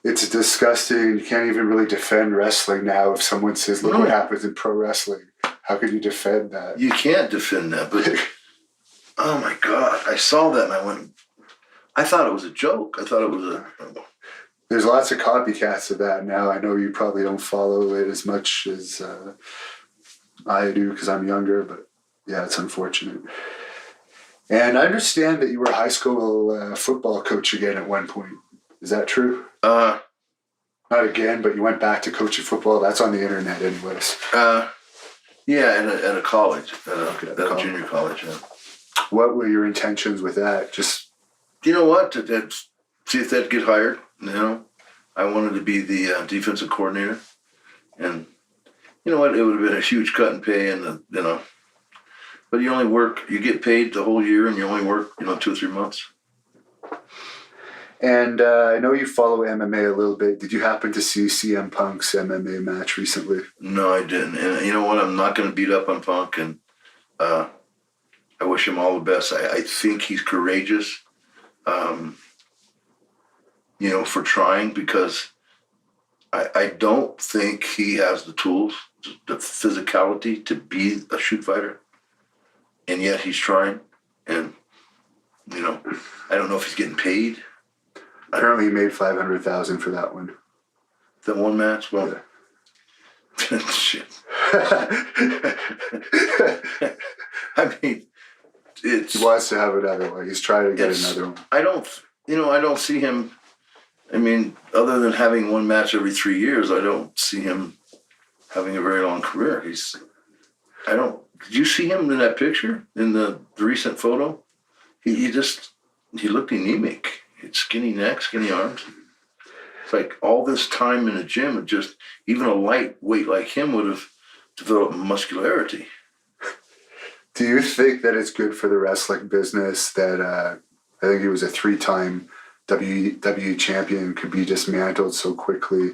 It's disgusting. You can't even really defend wrestling now. If someone says, look what happens in pro wrestling, how could you defend that? You can't defend that, but oh my God. I saw that and I thought it was a joke. I thought it was There's lots of copycats of that now. I know you probably don't follow it as much as I do because I'm younger, but yeah, it's unfortunate. And I understand that you were a high school football coach again at one point. Is that true? Not again, but you went back to coaching football. That's on the internet anyways. Yeah, at a college, at a junior college, yeah. What were your intentions with that? Just... You know what? See if they'd get hired. I wanted to be the defensive coordinator. And you know what? It would have been a huge cut in pay and, but you get paid the whole year and you only work, 2 or 3 months. And I know you follow MMA a little bit. Did you happen to see CM Punk's MMA match recently? No, I didn't. And you know what? I'm not going to beat up on Punk, and uh, I wish him all the best. I think he's courageous, um, for trying, because I don't think he has the tools, the physicality to be a shoot fighter, and yet he's trying. And I don't know if he's getting paid. Apparently, he made $500,000 for that one. That one match. Well, Yeah. shit. I mean, it's. He wants to have another one. He's trying to get another one. I don't see him. I mean, other than having one match every 3 years, I don't see him having a very long career. Did you see him in that picture, in the recent photo? He looked anemic. He had skinny neck, skinny arms. It's like all this time in the gym, and just even a lightweight like him would have developed muscularity. Do you think that it's good for the wrestling business that I think he was a 3-time WWE champion could be dismantled so quickly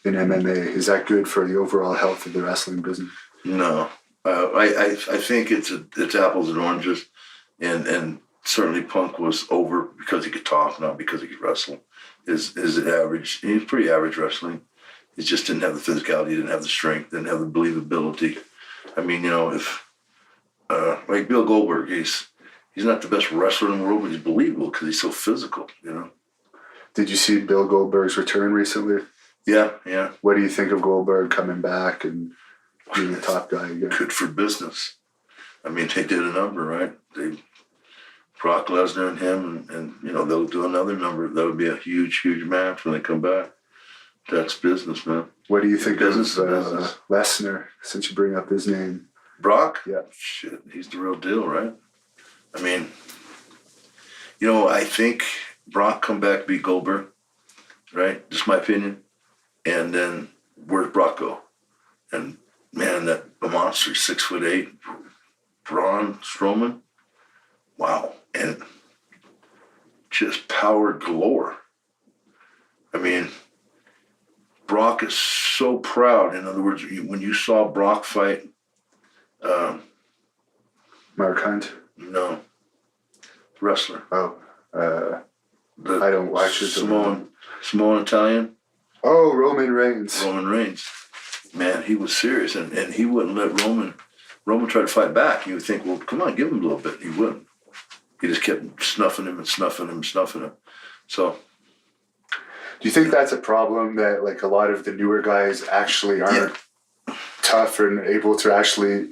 in MMA? Is that good for the overall health of the wrestling business? No, I think it's apples and oranges, and certainly Punk was over because he could talk, not because he could wrestle. His average, he was pretty average wrestling. He just didn't have the physicality, didn't have the strength, didn't have the believability. I mean, if like Bill Goldberg, he's not the best wrestler in the world, but he's believable because he's so physical. Did you see Bill Goldberg's return recently? Yeah. What do you think of Goldberg coming back and being a top guy again? Good for business. I mean, they did a number, right? Brock Lesnar and him, and they'll do another number. That would be a huge, huge match when they come back. That's business, man. What do you think Business of is business. Lesnar, since you bring up his name? Brock? Yeah. Shit, he's the real deal, right? I mean, I think Brock come back, beat Goldberg, right? Just my opinion. And then where's Brock go? And man, that monster, 6'8", Braun Strowman. Wow. And just power galore. I mean, Brock is so proud. In other words, when you saw Brock fight, Mark Hunt? no, wrestler. Oh, I don't watch it. Samoan Italian. Oh, Roman Reigns. Roman Reigns. Man, he was serious, and he wouldn't let Roman try to fight back. You would think, well, come on, give him a little bit. He wouldn't. He just kept snuffing him and snuffing him and snuffing him. So, do you think that's a problem, that like a lot of the newer guys actually aren't tough and able to actually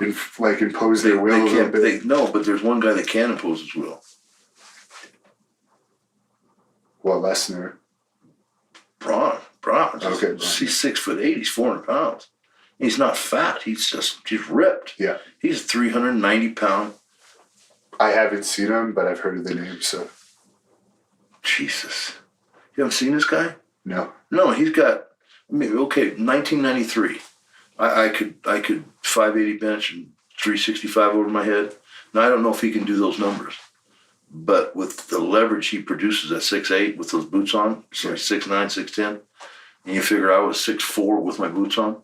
impose their will a little bit? No, but there's one guy that can impose his will. Well, Lesnar. Braun. Okay, Braun. He's 6'8". He's 400 pounds. He's not fat. He's ripped. Yeah. He's 390 pound. I haven't seen him, but I've heard of the name. So. Jesus. You haven't seen this guy? No. No, he's got. Maybe 1993. I could 580 bench and 365 over my head. Now I don't know if he can do those numbers, but with the leverage he produces at 6'8" with those boots on, so 6'9", 6'10", and you figure I was 6'4" with my boots on,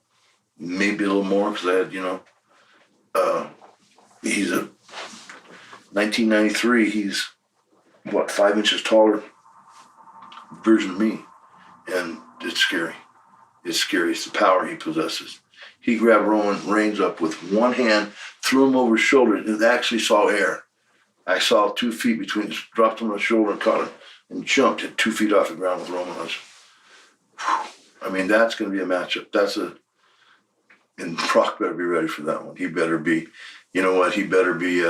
maybe a little more because I had he's a 1993. He's 5 inches taller version of me, and it's scary. It's scary. It's the power he possesses. He grabbed Roman Reigns up with one hand, threw him over his shoulder, and actually saw air. I saw 2 feet between, dropped him on his shoulder and caught him, and jumped at 2 feet off the ground with Roman. I mean, that's going to be a matchup. And Brock better be ready for that one. He better be, you know what? He better be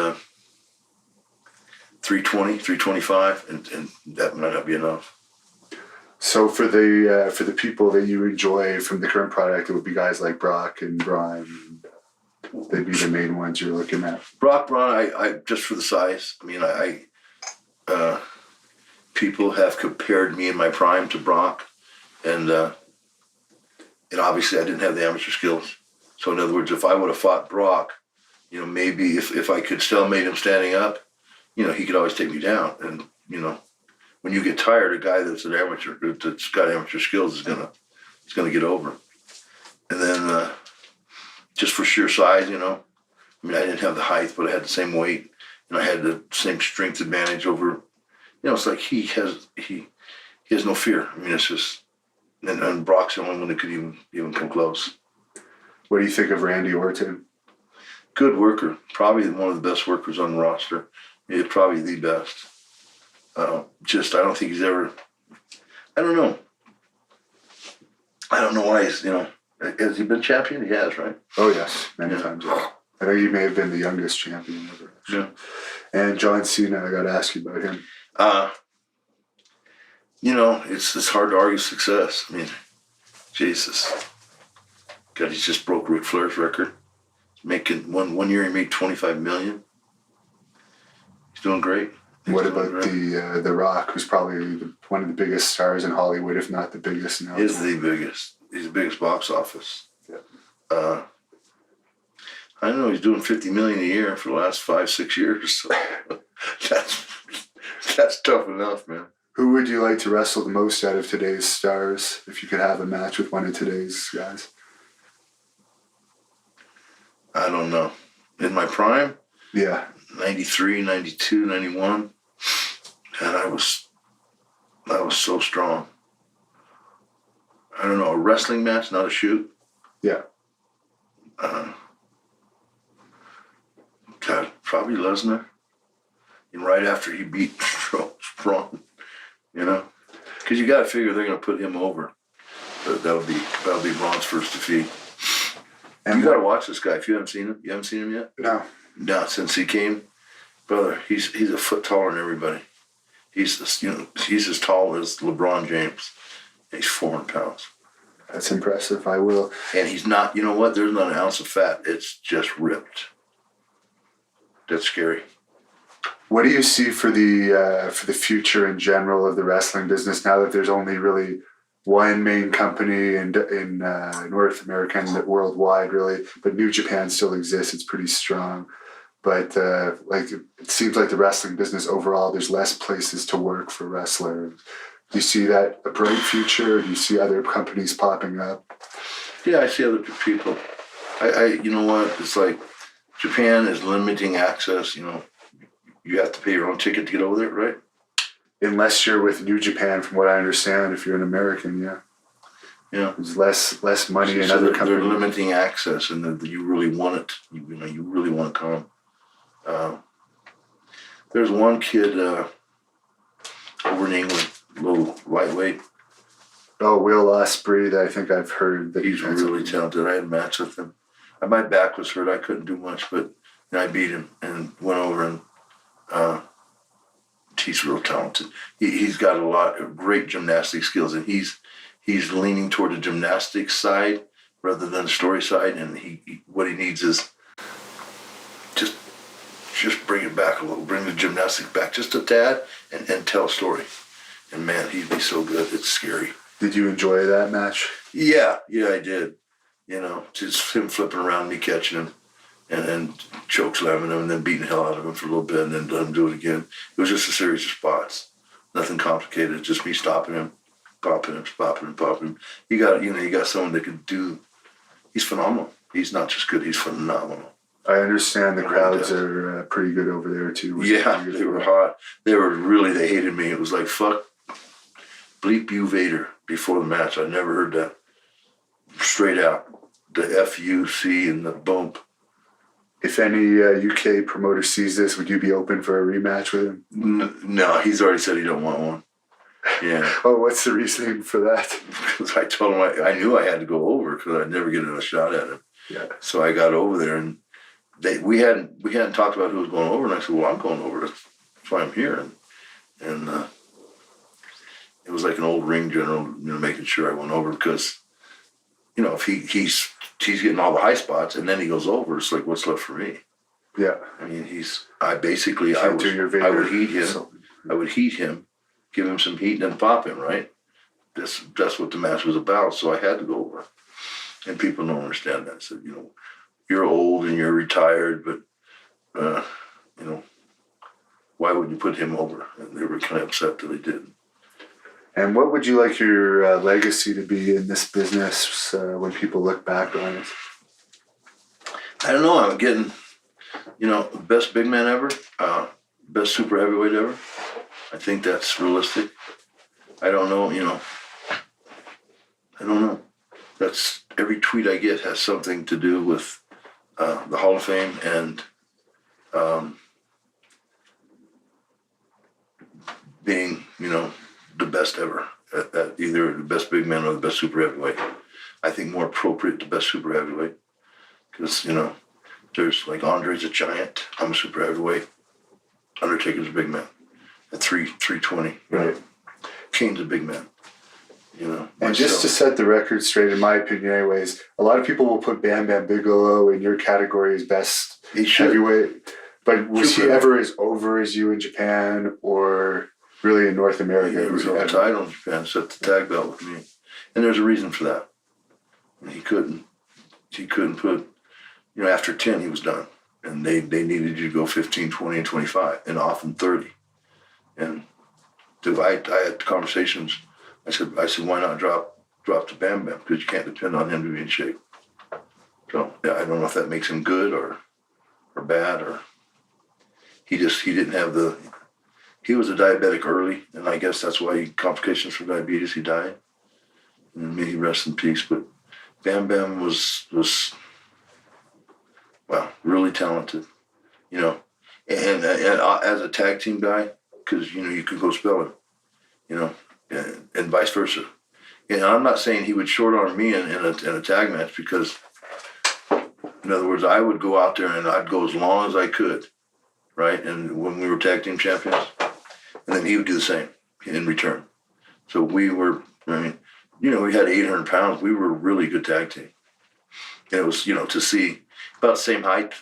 320, 325, and that might not be enough. So for the people that you enjoy from the current product, it would be guys like Brock and Braun. They'd be the main ones you're looking at. Braun, I just for the size. I mean, people have compared me in my prime to Brock, and obviously I didn't have the amateur skills. So in other words, if I would have fought Brock, maybe if I could stalemate him standing up, he could always take me down, and when you get tired, a guy that's an amateur, that's got amateur skills, is gonna get over. And then just for sheer size, I mean, I didn't have the height, but I had the same weight, and I had the same strength advantage over. It's like he has no fear. I mean, it's just, and Brock's the only one that could even come close. What do you think of Randy Orton? Good worker, probably one of the best workers on the roster. Yeah, probably the best. I don't think he's ever. I don't know. I don't know why he's. Has he been champion? He has, right? Oh yes, many times. Yeah. I think he may have been the youngest champion ever. Yeah. And John Cena, I got to ask you about him. It's hard to argue success. I mean, Jesus. God, he just broke Ric Flair's record. Making one year he made $25 million. He's doing great. What about the Rock, who's probably one of the biggest stars in Hollywood, if not the biggest now? He's the biggest. He's the biggest box office. Yeah. I don't know. He's doing $50 million a year for the last 5-6 years. So that's tough enough, man. Who would you like to wrestle the most out of today's stars if you could have a match with one of today's guys? I don't know. In my prime? Yeah. 93, 92, 91. And I was so strong. I don't know, a wrestling match, not a shoot. Yeah. God, probably Lesnar. And right after he beat Braun, because you got to figure they're going to put him over. That'll be Braun's first defeat. And you got to watch this guy if you haven't seen him. You haven't seen him yet? No. No, since he came, brother, he's a foot taller than everybody. He's as tall as LeBron James. He's 400 pounds. That's impressive. I will. And he's not. You know what? There's not an ounce of fat. It's just ripped. That's scary. What do you see for the future in general of the wrestling business now that there's only really one main company in North America and worldwide, really, but New Japan still exists. It's pretty strong. But it seems like the wrestling business overall, there's less places to work for wrestlers. Do you see that a bright future? Do you see other companies popping up? Yeah, I see other people. You know what? It's like Japan is limiting access. You have to pay your own ticket to get over there, right? Unless you're with New Japan, from what I understand, if you're an American, yeah. Yeah. There's less money in so other they're companies. They're limiting access, and you really want it. You really want to come. There's one kid over in England, a little lightweight. Oh, Will Ospreay, that I think I've heard that He's really talented. I had a match with him. My back was hurt. I couldn't do much, but I beat him and went over and he's real talented. He's got a lot of great gymnastic skills, and he's leaning toward the gymnastics side rather than the story side. And what he needs is just bring it back a little, bring the gymnastics back just a tad, and tell a story. And man, he'd be so good. It's scary. Did you enjoy that match? Yeah, I did. Just him flipping around, me catching him, and choke slamming him, and then beating the hell out of him for a little bit, and then let him do it again. It was just a series of spots. Nothing complicated. Just me stopping him, popping him, popping him, popping him. You got someone that can do. He's phenomenal. He's not just good. He's phenomenal. I understand the crowds are pretty good over there too. Yeah, they were hot. They hated me. It was like, fuck, bleep you, Vader, before the match. I never heard that. Straight out. The FUC and the bump. If any UK promoter sees this, would you be open for a rematch with him? No, he's already said he don't want one. Yeah. Oh, what's the reasoning for that? Because I told him I knew I had to go over because I'd never get a shot at him. Yeah. So I got over there, and we hadn't talked about who was going over, and I said, well, I'm going over. That's why I'm here. And it was like an old ring general, making sure I went over because, if he's getting all the high spots and then he goes over, it's like, what's left for me? Yeah. I mean, I would heat him. So. I would heat him, give him some heat, and then pop him, right? That's what the match was about, so I had to go over. And people don't understand that. So, you're old and you're retired, but, why would you put him over? And they were kind of upset that they did. And what would you like your legacy to be in this business when people look back on it? I don't know. I'm getting, best big man ever, best super heavyweight ever. I think that's realistic. I don't know, I don't know. That's every tweet I get has something to do with the Hall of Fame and being, the best ever at either the best big man or the best super heavyweight. I think more appropriate the best super heavyweight because, there's like Andre's a giant. I'm a super heavyweight. Undertaker's a big man at 320. Right. Kane's a big man. And just to set the record straight, in my opinion, anyways, a lot of people will put Bam Bam Bigelow in your category as best heavyweight. But was he ever as over as you in Japan or really in North America? He was on the title in Japan, set the tag belt with me. And there's a reason for that. He couldn't put, after 10 he was done. And they needed you to go 15, 20, and 25, and often 30. And I had conversations. I said, why not drop to Bam Bam? Because you can't depend on him to be in shape. So yeah, I don't know if that makes him good or bad, or he didn't have he was a diabetic early, and I guess that's why complications from diabetes, he died. And may he rest in peace. But Bam Bam was really talented, and as a tag team guy, because you could go spell him, and vice versa. And I'm not saying he would short arm me in a tag match, because, in other words, I would go out there and I'd go as long as I could, right? And when we were tag team champions, and then he would do the same in return. So we were, we had 800 pounds. We were a really good tag team. And it was, to see about the same height,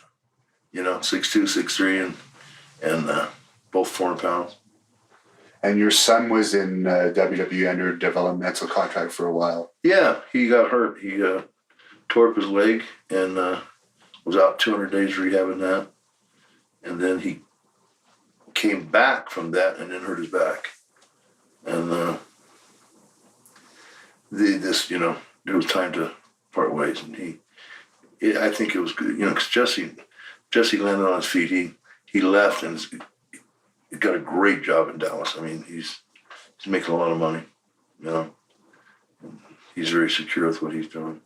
6'2", 6'3", and both 400 pounds. And your son was in WWE under developmental contract for a while. Yeah, he got hurt. He tore up his leg and was out 200 days rehabbing that. And then he came back from that and then hurt his back. And it was time to part ways. And I think it was good, because Jesse landed on his feet. He left and he got a great job in Dallas. He's making a lot of money, He's very secure with what he's doing.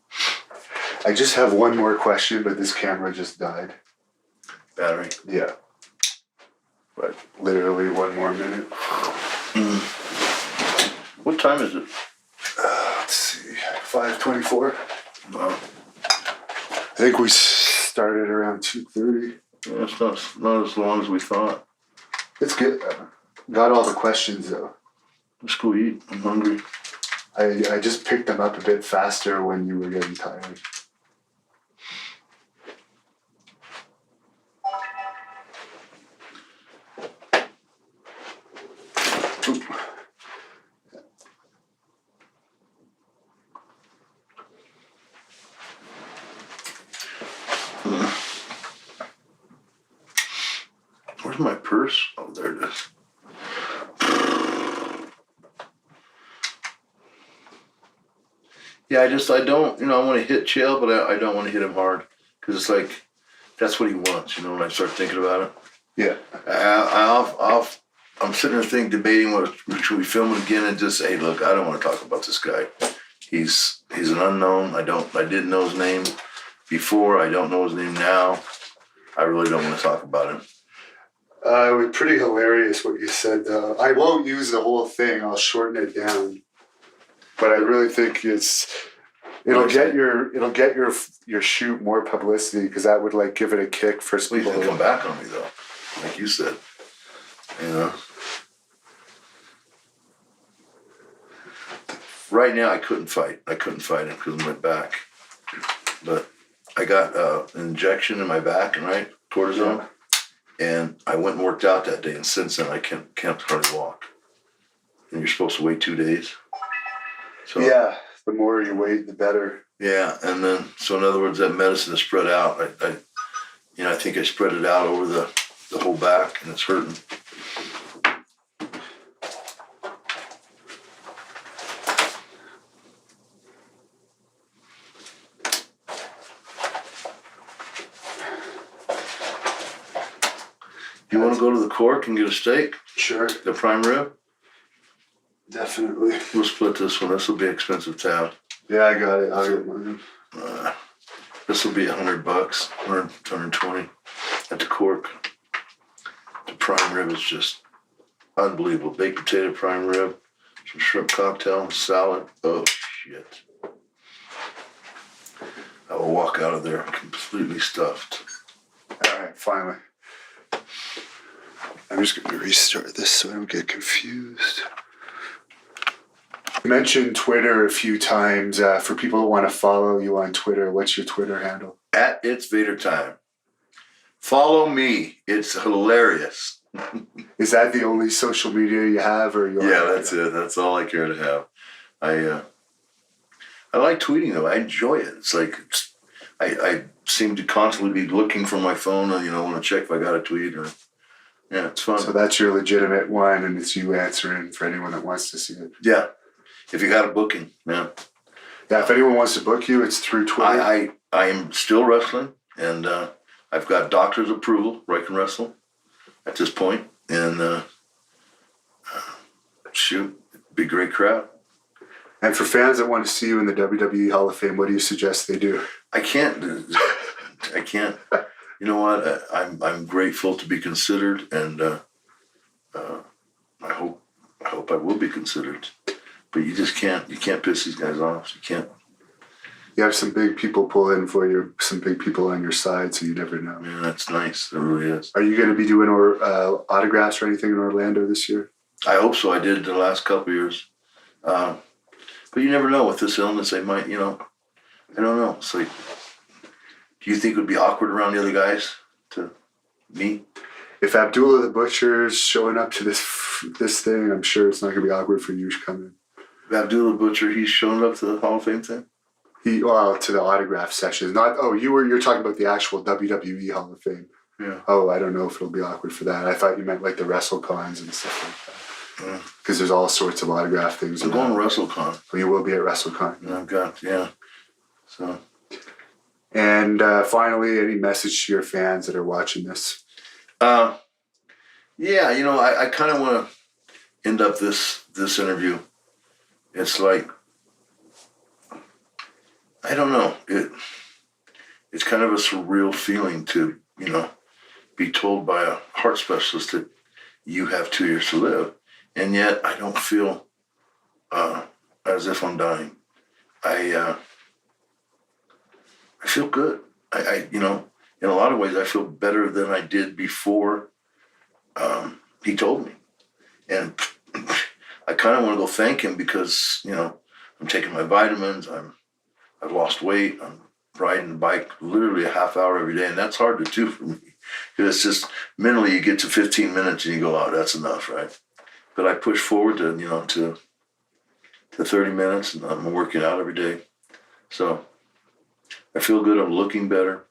I just have one more question, but this camera just died. Battery? Yeah. But literally one more minute. What time is it? Let's see, 5:24. Wow. I think we started around 2:30. Yeah, it's not as long as we thought. It's good. Got all the questions though. Let's go eat. I'm hungry. I just picked them up a bit faster when you were getting tired. Oop. Where's my purse? Oh, there it is. Yeah, I don't, I want to hit Chael, but I don't want to hit him hard, because it's like, that's what he wants, when I start thinking about it. Yeah. I'm sitting there debating should we film it again and just say, hey, look, I don't want to talk about this guy. He's an unknown. I didn't know his name before. I don't know his name now. I really don't want to talk about him. It was pretty hilarious what you said, though. I won't use the whole thing. I'll shorten it down. But I really think it'll get your shoot more publicity, because that would give it a kick for people. Please don't come back on me though, like you said. Right now I couldn't fight him because of my back, but I got an injection in my back, right, cortisone, and I went and worked out that day, and since then I can't hardly walk. And you're supposed to wait 2 days. So, yeah, the more you wait, the better. Yeah, and then, so in other words, that medicine is spread out. I think I spread it out over the whole back, and it's hurting. you want to go to the Cork and get a steak? Sure. The prime rib? Definitely. We'll split this one. This will be expensive tab. Yeah, I got it. I'll get mine. This will be $100 or 120 at the Cork. The prime rib is just unbelievable. Baked potato prime rib, some shrimp cocktail, salad. Oh, shit. I will walk out of there completely stuffed. All right, finally. I'm just going to restart this so I don't get confused. You mentioned Twitter a few times. For people who want to follow you on Twitter, what's your Twitter handle? At It's Vader Time. Follow me. It's hilarious. Is that the only social media you have, or you? Yeah, that's it. That's all I care to have. I like tweeting though. I enjoy it. It's like I seem to constantly be looking for my phone and want to check if I got a tweet or. Yeah, it's fun. So that's your legitimate one, and it's you answering for anyone that wants to see it. Yeah, if you got a booking, man. Yeah, if anyone wants to book you, it's through Twitter. I am still wrestling, and I've got doctor's approval where I can wrestle at this point, and shoot, it'd be a great crowd. And for fans that want to see you in the WWE Hall of Fame, what do you suggest they do? I can't. You know what? I'm grateful to be considered, and I hope I will be considered. But you just can't. You can't piss these guys off. You can't. You have some big people pull in for you, some big people on your side, so you never know. Man, that's nice. It really is. Are you going to be doing autographs or anything in Orlando this year? I hope so. I did the last couple of years. But you never know with this illness. They might, I don't know. It's like, do you think it would be awkward around the other guys to me? If Abdullah the Butcher's showing up to this thing, I'm sure it's not going to be awkward for you to come in. Abdullah the Butcher, he's showing up to the Hall of Fame thing? To the autograph session. You're talking about the actual WWE Hall of Fame. Yeah. Oh, I don't know if it'll be awkward for that. I thought you meant like the WrestleCons and stuff like that. Because there's all sorts of autograph things. I'm going to WrestleCon. Well, you will be at WrestleCon. So. And finally, any message to your fans that are watching this? I kind of want to end up this interview. It's like, I don't know. It's kind of a surreal feeling to, be told by a heart specialist that you have 2 years to live. And yet I don't feel as if I'm dying. I feel good. In a lot of ways, I feel better than I did before he told me. And I kind of want to go thank him because, I'm taking my vitamins. I've lost weight. I'm riding the bike literally a half hour every day. And that's hard to do for me. Because it's just mentally you get to 15 minutes and you go, oh, that's enough, right? But I push forward to 30 minutes, and I'm working out every day. So I feel good. I'm looking better,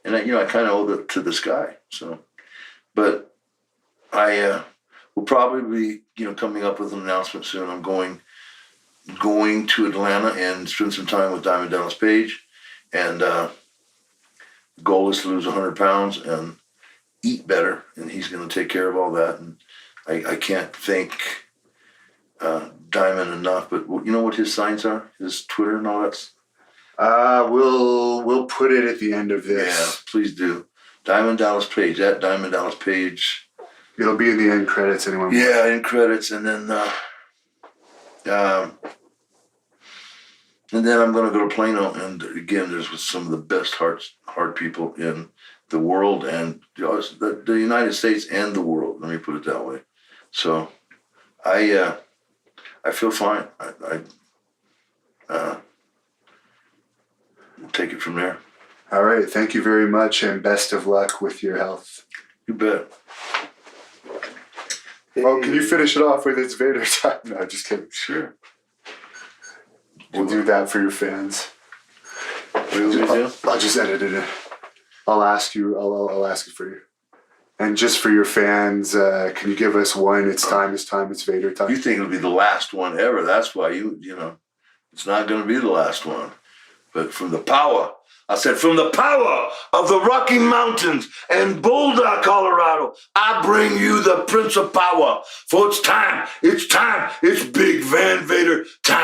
and I kind of owe it to this guy. So, but I will probably be coming up with an announcement soon. I'm going to Atlanta and spend some time with Diamond Dallas Page, and the goal is to lose 100 pounds and eat better, and he's going to take care of all that. And I can't thank Diamond enough, but you know what his signs are? His Twitter and all that? We'll put it at the end of this. Yeah, please do. Diamond Dallas Page, at Diamond Dallas Page. It'll be in the end credits, anyone. Yeah, end credits, and then I'm going to go to Plano, and again, there's some of the best heart people in the world, and the United States and the world. Let me put it that way. So, I feel fine. We'll take it from there. All right. Thank you very much, and best of luck with your health. You bet. Well, can you finish it off with It's Vader Time? No, just kidding. Sure. We'll do that for your fans. What do you want me to do? I'll just edit it in. I'll ask you. I'll ask it for you. And just for your fans, can you give us one? It's Vader Time. You think it'll be the last one ever. That's why it's not going to be the last one. But from the power I said, from the power of the Rocky Mountains and Boulder, Colorado, I bring you the Prince of Power. For it's time, it's Big Van Vader time.